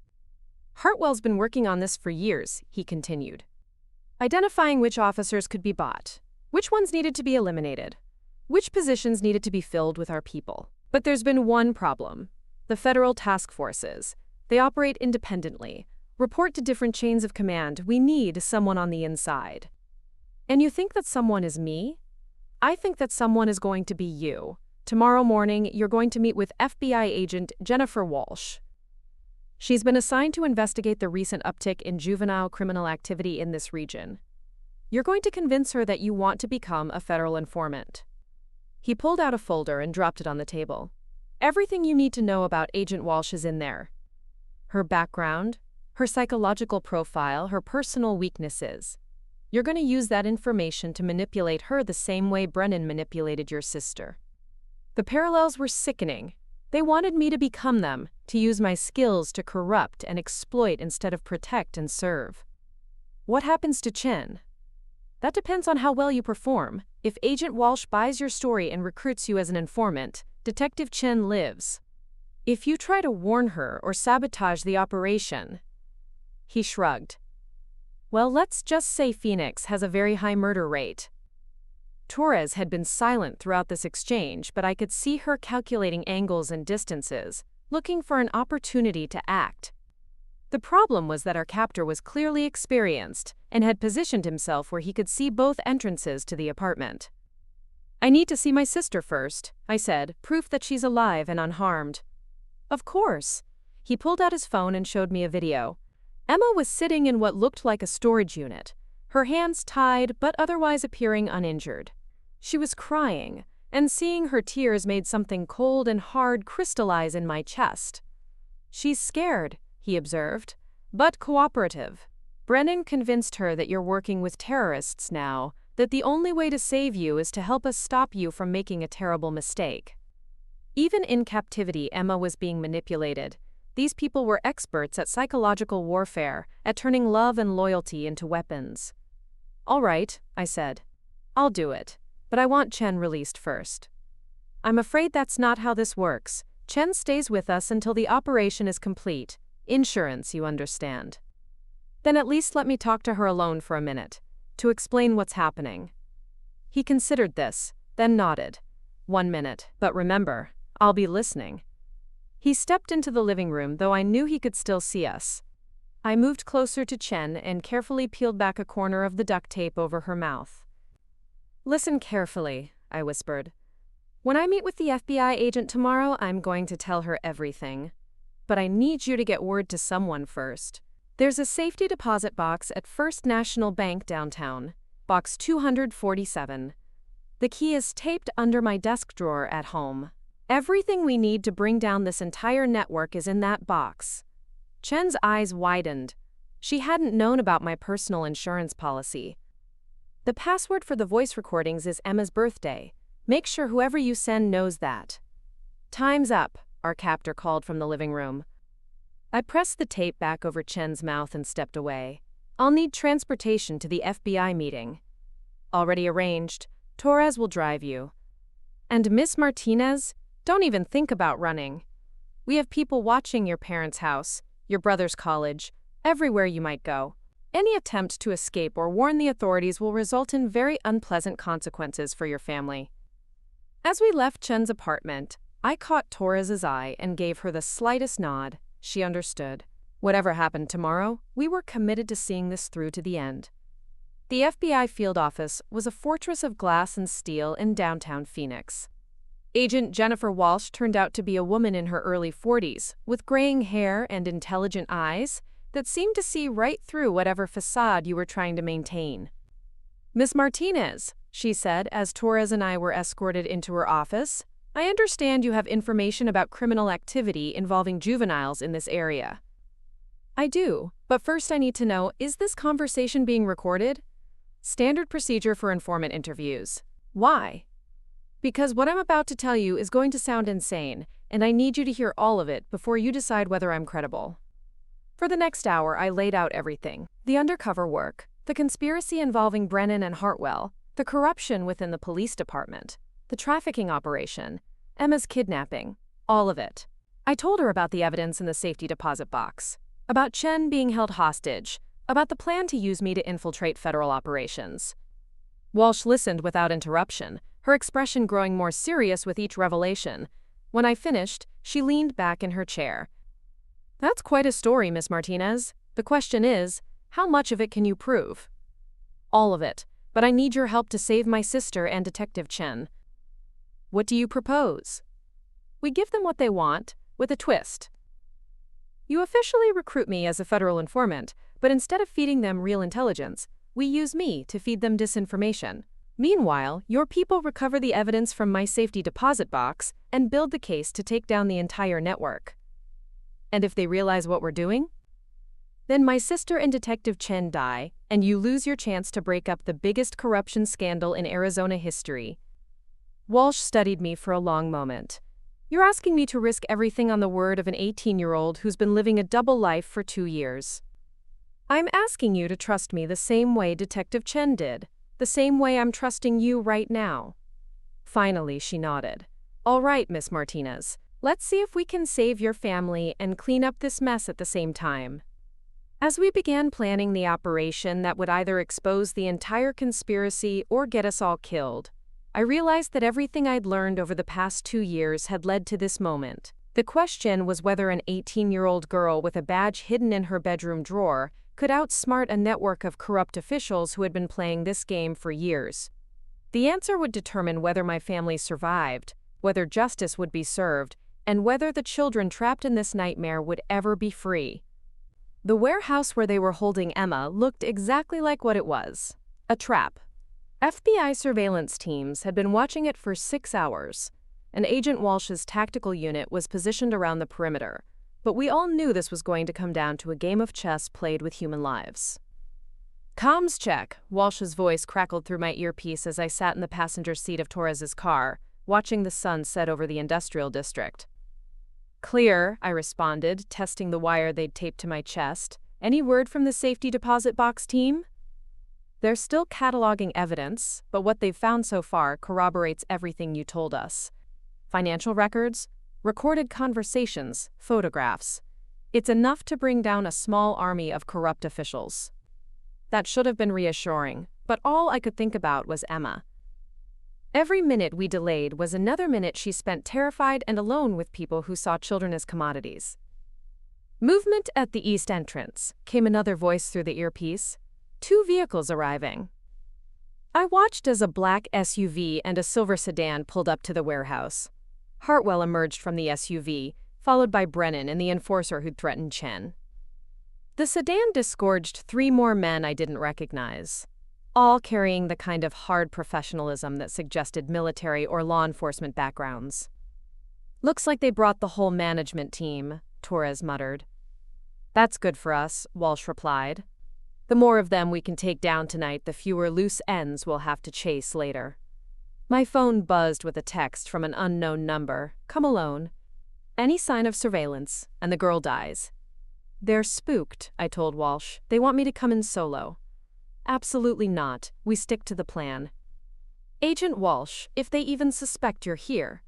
Hartwell's been working on this for years, he continued. Identifying which officers could be bought, which ones needed to be eliminated. which positions needed to be filled with our people. But there's been one problem. The federal task forces. They operate independently, report to different chains of command. We need someone on the inside. And you think that someone is me? I think that someone is going to be you. Tomorrow morning, you're going to meet with FBI agent Jennifer Walsh. She's been assigned to investigate the recent uptick in juvenile criminal activity in this region. You're going to convince her that you want to become a federal informant. He pulled out a folder and dropped it on the table. Everything you need to know about Agent Walsh is in there. Her background, her psychological profile, her personal weaknesses. You're going to use that information to manipulate her the same way Brennan manipulated your sister. The parallels were sickening. They wanted me to become them, to use my skills to corrupt and exploit instead of protect and serve. What happens to Chen? That depends on how well you perform. If Agent Walsh buys your story and recruits you as an informant, Detective Chen lives. If you try to warn her or sabotage the operation... He shrugged. Well, let's just say Phoenix has a very high murder rate. Torres had been silent throughout this exchange, but I could see her calculating angles and distances, looking for an opportunity to act. The problem was that our captor was clearly experienced and had positioned himself where he could see both entrances to the apartment. I need to see my sister first, I said, proof that she's alive and unharmed. Of course. He pulled out his phone and showed me a video. Emma was sitting in what looked like a storage unit, her hands tied but otherwise appearing uninjured. She was crying, and seeing her tears made something cold and hard crystallize in my chest. She's scared, he observed, but cooperative. Brennan convinced her that you're working with terrorists now, that the only way to save you is to help us stop you from making a terrible mistake. Even in captivity, Emma was being manipulated. These people were experts at psychological warfare, at turning love and loyalty into weapons. All right, I said. I'll do it, but I want Chen released first. I'm afraid that's not how this works. Chen stays with us until the operation is complete. Insurance, you understand. Then at least let me talk to her alone for a minute, to explain what's happening. He considered this, then nodded. 1 minute, but remember, I'll be listening. He stepped into the living room, though I knew he could still see us. I moved closer to Chen and carefully peeled back a corner of the duct tape over her mouth. Listen carefully, I whispered. When I meet with the FBI agent tomorrow, I'm going to tell her everything. But I need you to get word to someone first. There's a safety deposit box at First National Bank downtown, box 247. The key is taped under my desk drawer at home. Everything we need to bring down this entire network is in that box. Chen's eyes widened. She hadn't known about my personal insurance policy. The password for the voice recordings is Emma's birthday. Make sure whoever you send knows that. Time's up, our captor called from the living room. I pressed the tape back over Chen's mouth and stepped away. I'll need transportation to the FBI meeting. Already arranged. Torres will drive you. And Miss Martinez, don't even think about running. We have people watching your parents' house, your brother's college, everywhere you might go. Any attempt to escape or warn the authorities will result in very unpleasant consequences for your family. As we left Chen's apartment, I caught Torres's eye and gave her the slightest nod. She understood. Whatever happened tomorrow, we were committed to seeing this through to the end. The FBI field office was a fortress of glass and steel in downtown Phoenix. Agent Jennifer Walsh turned out to be a woman in her early 40s, with graying hair and intelligent eyes that seemed to see right through whatever facade you were trying to maintain. Miss Martinez, she said as Torres and I were escorted into her office, I understand you have information about criminal activity involving juveniles in this area. I do, but first I need to know, is this conversation being recorded? Standard procedure for informant interviews. Why? Because what I'm about to tell you is going to sound insane, and I need you to hear all of it before you decide whether I'm credible. For the next hour, I laid out everything. The undercover work, the conspiracy involving Brennan and Hartwell, the corruption within the police department, the trafficking operation, Emma's kidnapping, all of it. I told her about the evidence in the safety deposit box, about Chen being held hostage, about the plan to use me to infiltrate federal operations. Walsh listened without interruption, her expression growing more serious with each revelation. When I finished, she leaned back in her chair. "That's quite a story, Miss Martinez. The question is, how much of it can you prove?" "All of it, but I need your help to save my sister and Detective Chen." "What do you propose?" "We give them what they want, with a twist. You officially recruit me as a federal informant, but instead of feeding them real intelligence, we use me to feed them disinformation. Meanwhile, your people recover the evidence from my safety deposit box and build the case to take down the entire network. And if they realize what we're doing? Then my sister and Detective Chen die, and you lose your chance to break up the biggest corruption scandal in Arizona history." Walsh studied me for a long moment. "You're asking me to risk everything on the word of an 18-year-old who's been living a double life for 2 years. I'm asking you to trust me the same way Detective Chen did, the same way I'm trusting you right now." Finally, she nodded. "All right, Miss Martinez. Let's see if we can save your family and clean up this mess at the same time." As we began planning the operation that would either expose the entire conspiracy or get us all killed, I realized that everything I'd learned over the past 2 years had led to this moment. The question was whether an 18-year-old girl with a badge hidden in her bedroom drawer could outsmart a network of corrupt officials who had been playing this game for years. The answer would determine whether my family survived, whether justice would be served, and whether the children trapped in this nightmare would ever be free. The warehouse where they were holding Emma looked exactly like what it was: a trap. FBI surveillance teams had been watching it for 6 hours, and Agent Walsh's tactical unit was positioned around the perimeter, but we all knew this was going to come down to a game of chess played with human lives. "Comms check," Walsh's voice crackled through my earpiece as I sat in the passenger seat of Torres's car, watching the sun set over the industrial district. "Clear," I responded, testing the wire they'd taped to my chest. "Any word from the safety deposit box team?" "They're still cataloging evidence, but what they've found so far corroborates everything you told us. Financial records, recorded conversations, photographs. It's enough to bring down a small army of corrupt officials." That should have been reassuring, but all I could think about was Emma. Every minute we delayed was another minute she spent terrified and alone with people who saw children as commodities. "Movement at the east entrance," came another voice through the earpiece. "2 vehicles arriving." I watched as a black SUV and a silver sedan pulled up to the warehouse. Hartwell emerged from the SUV, followed by Brennan and the enforcer who'd threatened Chen. The sedan disgorged 3 more men I didn't recognize, all carrying the kind of hard professionalism that suggested military or law enforcement backgrounds. "Looks like they brought the whole management team," Torres muttered. "That's good for us," Walsh replied. "The more of them we can take down tonight, the fewer loose ends we'll have to chase later." My phone buzzed with a text from an unknown number. "Come alone. Any sign of surveillance, and the girl dies." "They're spooked," I told Walsh. "They want me to come in solo." "Absolutely not. We stick to the plan." "Agent Walsh, if they even suspect you're here."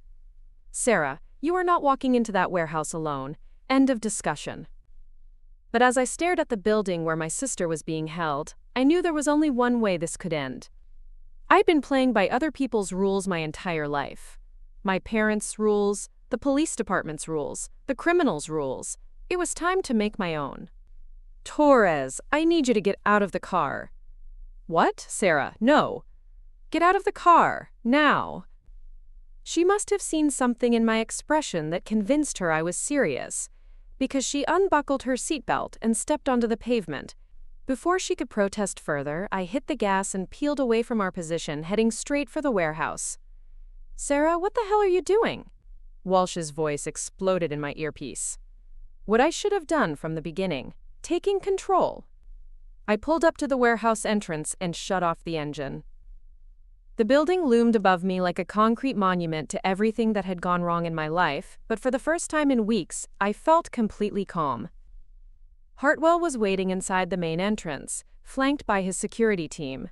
"Sarah, you are not walking into that warehouse alone. End of discussion." But as I stared at the building where my sister was being held, I knew there was only one way this could end. I'd been playing by other people's rules my entire life. My parents' rules, the police department's rules, the criminals' rules. It was time to make my own. "Torres, I need you to get out of the car." "What, Sarah? No." "Get out of the car, now." She must have seen something in my expression that convinced her I was serious, because she unbuckled her seatbelt and stepped onto the pavement. Before she could protest further, I hit the gas and peeled away from our position, heading straight for the warehouse. "Sarah, what the hell are you doing?" Walsh's voice exploded in my earpiece. What I should have done from the beginning, taking control. I pulled up to the warehouse entrance and shut off the engine. The building loomed above me like a concrete monument to everything that had gone wrong in my life, but for the first time in weeks, I felt completely calm. Hartwell was waiting inside the main entrance, flanked by his security team.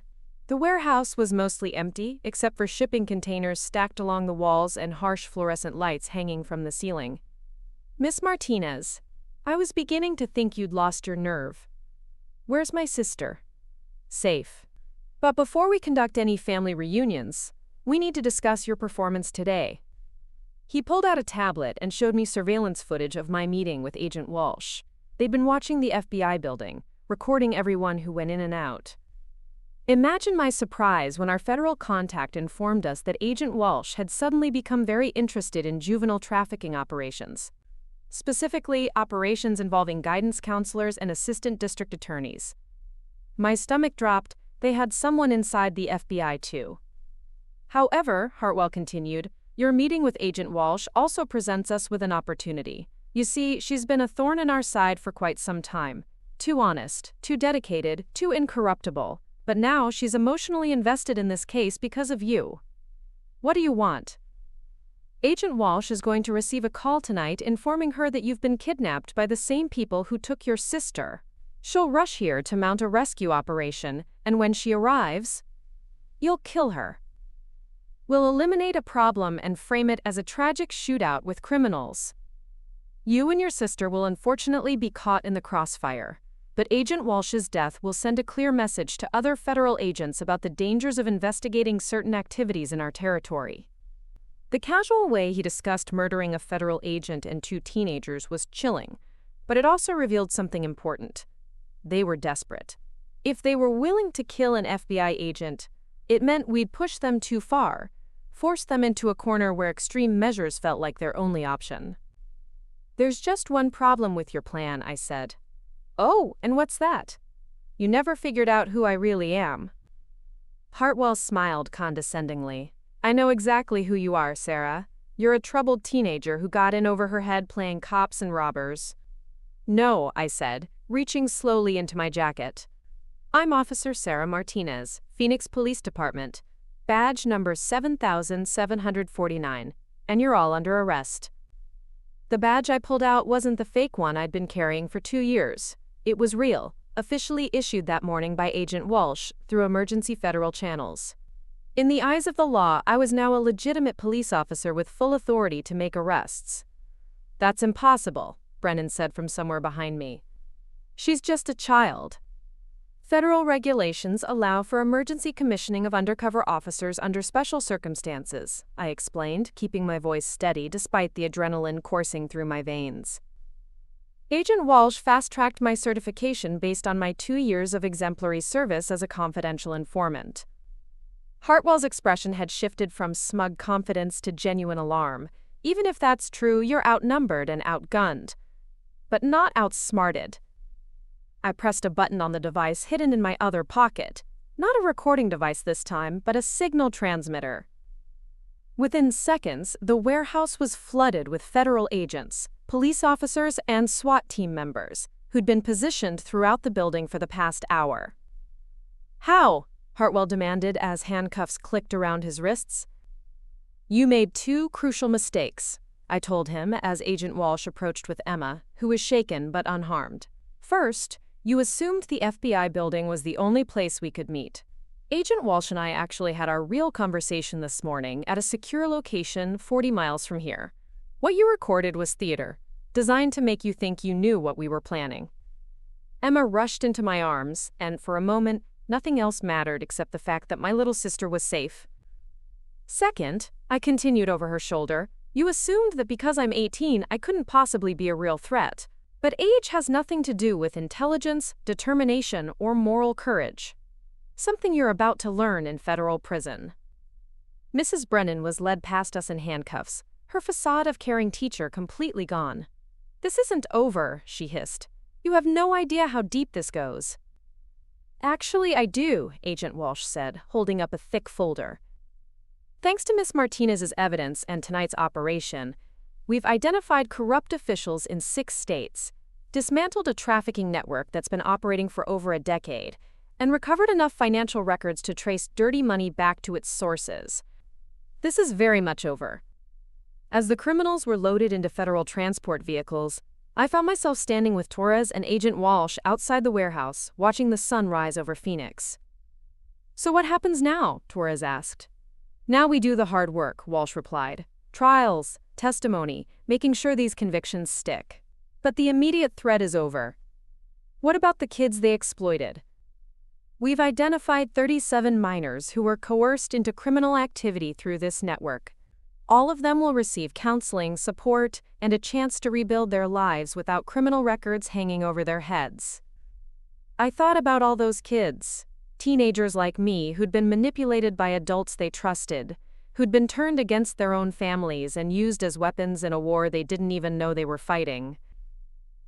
The warehouse was mostly empty, except for shipping containers stacked along the walls and harsh fluorescent lights hanging from the ceiling. "Miss Martinez, I was beginning to think you'd lost your nerve. Where's my sister?" "Safe. But before we conduct any family reunions, We need to discuss your performance today. He pulled out a tablet and showed me surveillance footage of my meeting with Agent Walsh. They'd been watching the FBI building, recording everyone who went in and out. Imagine my surprise when our federal contact informed us that Agent Walsh had suddenly become very interested in juvenile trafficking operations. Specifically, operations involving guidance counselors and assistant district attorneys. My stomach dropped. They had someone inside the FBI too. However, Hartwell continued, your meeting with Agent Walsh also presents us with an opportunity. You see, she's been a thorn in our side for quite some time. Too honest, too dedicated, too incorruptible. But now she's emotionally invested in this case because of you. What do you want? Agent Walsh is going to receive a call tonight informing her that you've been kidnapped by the same people who took your sister. She'll rush here to mount a rescue operation, and when she arrives, you'll kill her. We'll eliminate a problem and frame it as a tragic shootout with criminals. You and your sister will unfortunately be caught in the crossfire, but Agent Walsh's death will send a clear message to other federal agents about the dangers of investigating certain activities in our territory. The casual way he discussed murdering a federal agent and 2 teenagers was chilling, but it also revealed something important. They were desperate. If they were willing to kill an FBI agent, it meant we'd push them too far, force them into a corner where extreme measures felt like their only option. There's just one problem with your plan, I said. Oh, and what's that? You never figured out who I really am. Hartwell smiled condescendingly. I know exactly who you are, Sarah. You're a troubled teenager who got in over her head playing cops and robbers. No, I said, reaching slowly into my jacket. I'm Officer Sarah Martinez, Phoenix Police Department. Badge number 7749, and you're all under arrest. The badge I pulled out wasn't the fake one I'd been carrying for 2 years. It was real, officially issued that morning by Agent Walsh through emergency federal channels. In the eyes of the law, I was now a legitimate police officer with full authority to make arrests. That's impossible, Brennan said from somewhere behind me. She's just a child. Federal regulations allow for emergency commissioning of undercover officers under special circumstances, I explained, keeping my voice steady despite the adrenaline coursing through my veins. Agent Walsh fast-tracked my certification based on my 2 years of exemplary service as a confidential informant. Hartwell's expression had shifted from smug confidence to genuine alarm. Even if that's true, you're outnumbered and outgunned, but not outsmarted. I pressed a button on the device hidden in my other pocket. Not a recording device this time, but a signal transmitter. Within seconds, the warehouse was flooded with federal agents, police officers, and SWAT team members, who'd been positioned throughout the building for the past hour. How? Hartwell demanded as handcuffs clicked around his wrists. You made 2 crucial mistakes, I told him as Agent Walsh approached with Emma, who was shaken but unharmed. First, you assumed the FBI building was the only place we could meet. Agent Walsh and I actually had our real conversation this morning at a secure location 40 miles from here. What you recorded was theater, designed to make you think you knew what we were planning. Emma rushed into my arms, and for a moment, nothing else mattered except the fact that my little sister was safe. Second, I continued over her shoulder, you assumed that because I'm 18, I couldn't possibly be a real threat. But age has nothing to do with intelligence, determination, or moral courage. Something you're about to learn in federal prison. Mrs. Brennan was led past us in handcuffs, her facade of caring teacher completely gone. This isn't over, she hissed. You have no idea how deep this goes. Actually, I do, Agent Walsh said, holding up a thick folder. Thanks to Miss Martinez's evidence and tonight's operation, we've identified corrupt officials in 6 states, dismantled a trafficking network that's been operating for over a decade, and recovered enough financial records to trace dirty money back to its sources. This is very much over. As the criminals were loaded into federal transport vehicles, I found myself standing with Torres and Agent Walsh outside the warehouse, watching the sun rise over Phoenix. So what happens now? Torres asked. Now we do the hard work, Walsh replied. Trials, testimony, making sure these convictions stick. But the immediate threat is over. What about the kids they exploited? We've identified 37 minors who were coerced into criminal activity through this network. All of them will receive counseling, support, and a chance to rebuild their lives without criminal records hanging over their heads. I thought about all those kids, teenagers like me who'd been manipulated by adults they trusted, who'd been turned against their own families and used as weapons in a war they didn't even know they were fighting.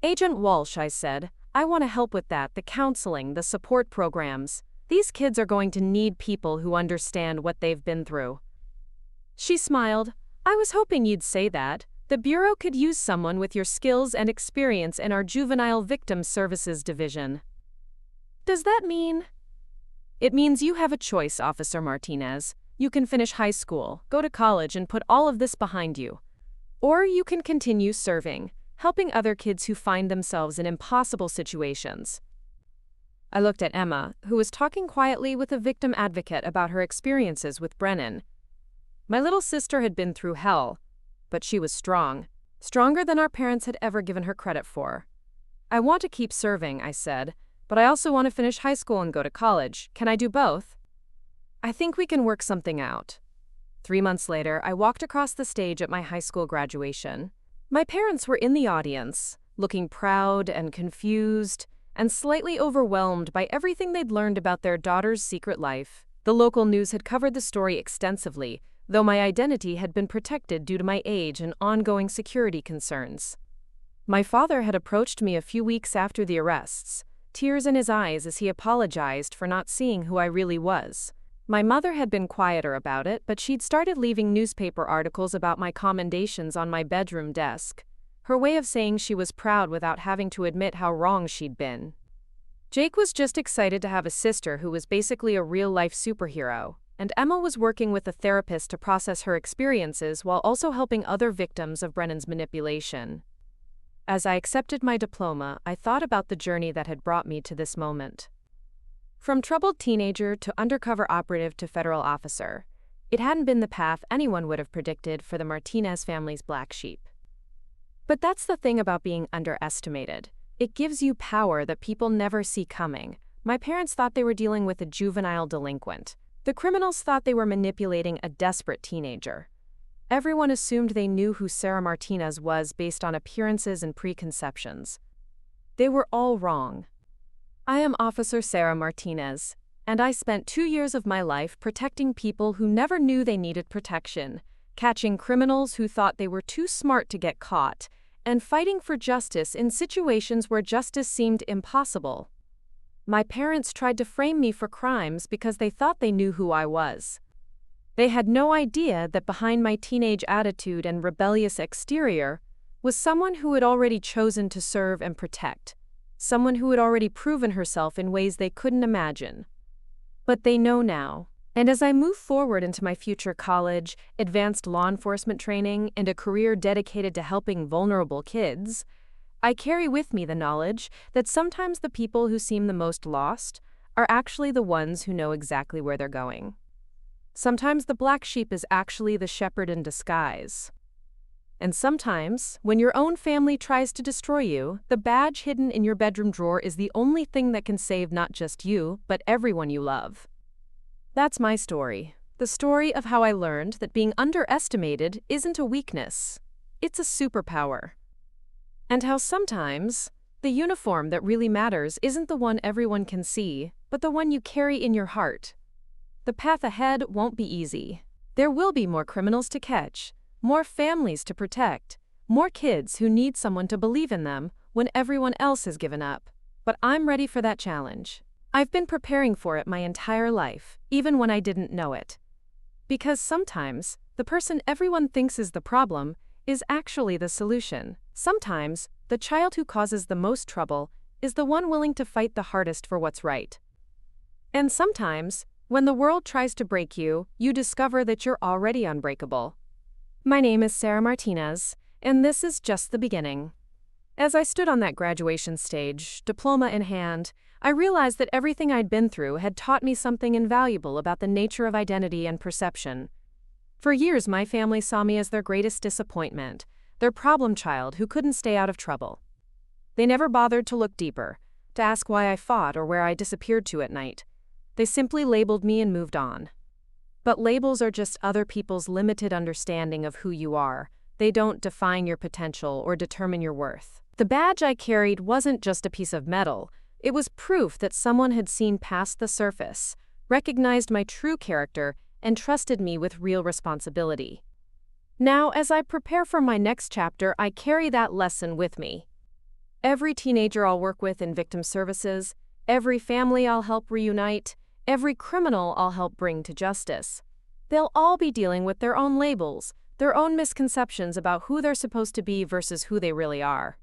Agent Walsh, I said, I want to help with that, the counseling, the support programs. These kids are going to need people who understand what they've been through. She smiled. I was hoping you'd say that. The Bureau could use someone with your skills and experience in our Juvenile Victim Services Division. Does that mean? It means you have a choice, Officer Martinez. You can finish high school, go to college, and put all of this behind you. Or you can continue serving, helping other kids who find themselves in impossible situations. I looked at Emma, who was talking quietly with a victim advocate about her experiences with Brennan. My little sister had been through hell, but she was strong, stronger than our parents had ever given her credit for. I want to keep serving, I said, but I also want to finish high school and go to college. Can I do both? I think we can work something out. 3 months later, I walked across the stage at my high school graduation. My parents were in the audience, looking proud and confused, and slightly overwhelmed by everything they'd learned about their daughter's secret life. The local news had covered the story extensively, though my identity had been protected due to my age and ongoing security concerns. My father had approached me a few weeks after the arrests, tears in his eyes as he apologized for not seeing who I really was. My mother had been quieter about it, but she'd started leaving newspaper articles about my commendations on my bedroom desk, her way of saying she was proud without having to admit how wrong she'd been. Jake was just excited to have a sister who was basically a real-life superhero, and Emma was working with a therapist to process her experiences while also helping other victims of Brennan's manipulation. As I accepted my diploma, I thought about the journey that had brought me to this moment. From troubled teenager to undercover operative to federal officer, it hadn't been the path anyone would have predicted for the Martinez family's black sheep. But that's the thing about being underestimated. It gives you power that people never see coming. My parents thought they were dealing with a juvenile delinquent. The criminals thought they were manipulating a desperate teenager. Everyone assumed they knew who Sarah Martinez was based on appearances and preconceptions. They were all wrong. I am Officer Sarah Martinez, and I spent 2 years of my life protecting people who never knew they needed protection, catching criminals who thought they were too smart to get caught, and fighting for justice in situations where justice seemed impossible. My parents tried to frame me for crimes because they thought they knew who I was. They had no idea that behind my teenage attitude and rebellious exterior was someone who had already chosen to serve and protect, someone who had already proven herself in ways they couldn't imagine. But they know now, and as I move forward into my future college, advanced law enforcement training, and a career dedicated to helping vulnerable kids, I carry with me the knowledge that sometimes the people who seem the most lost are actually the ones who know exactly where they're going. Sometimes the black sheep is actually the shepherd in disguise. And sometimes, when your own family tries to destroy you, the badge hidden in your bedroom drawer is the only thing that can save not just you, but everyone you love. That's my story. The story of how I learned that being underestimated isn't a weakness. It's a superpower. And how sometimes, the uniform that really matters isn't the one everyone can see, but the one you carry in your heart. The path ahead won't be easy. There will be more criminals to catch, more families to protect, more kids who need someone to believe in them when everyone else has given up. But I'm ready for that challenge. I've been preparing for it my entire life, even when I didn't know it. Because sometimes, the person everyone thinks is the problem is actually the solution. Sometimes, the child who causes the most trouble is the one willing to fight the hardest for what's right. And sometimes, when the world tries to break you, you discover that you're already unbreakable. My name is Sarah Martinez, and this is just the beginning. As I stood on that graduation stage, diploma in hand, I realized that everything I'd been through had taught me something invaluable about the nature of identity and perception. For years, my family saw me as their greatest disappointment, their problem child who couldn't stay out of trouble. They never bothered to look deeper, to ask why I fought or where I disappeared to at night. They simply labeled me and moved on. But labels are just other people's limited understanding of who you are. They don't define your potential or determine your worth. The badge I carried wasn't just a piece of metal. It was proof that someone had seen past the surface, recognized my true character, and trusted me with real responsibility. Now, as I prepare for my next chapter, I carry that lesson with me. Every teenager I'll work with in victim services, every family I'll help reunite, every criminal I'll help bring to justice. They'll all be dealing with their own labels, their own misconceptions about who they're supposed to be versus who they really are.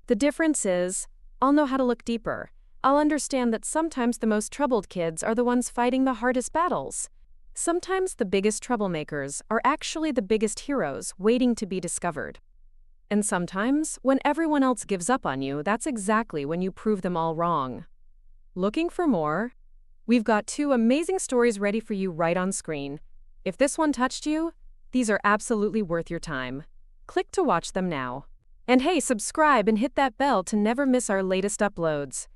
The difference is, I'll know how to look deeper. I'll understand that sometimes the most troubled kids are the ones fighting the hardest battles. Sometimes the biggest troublemakers are actually the biggest heroes waiting to be discovered. And sometimes, when everyone else gives up on you, that's exactly when you prove them all wrong. Looking for more? We've got 2 amazing stories ready for you right on screen. If this one touched you, these are absolutely worth your time. Click to watch them now. And hey, subscribe and hit that bell to never miss our latest uploads.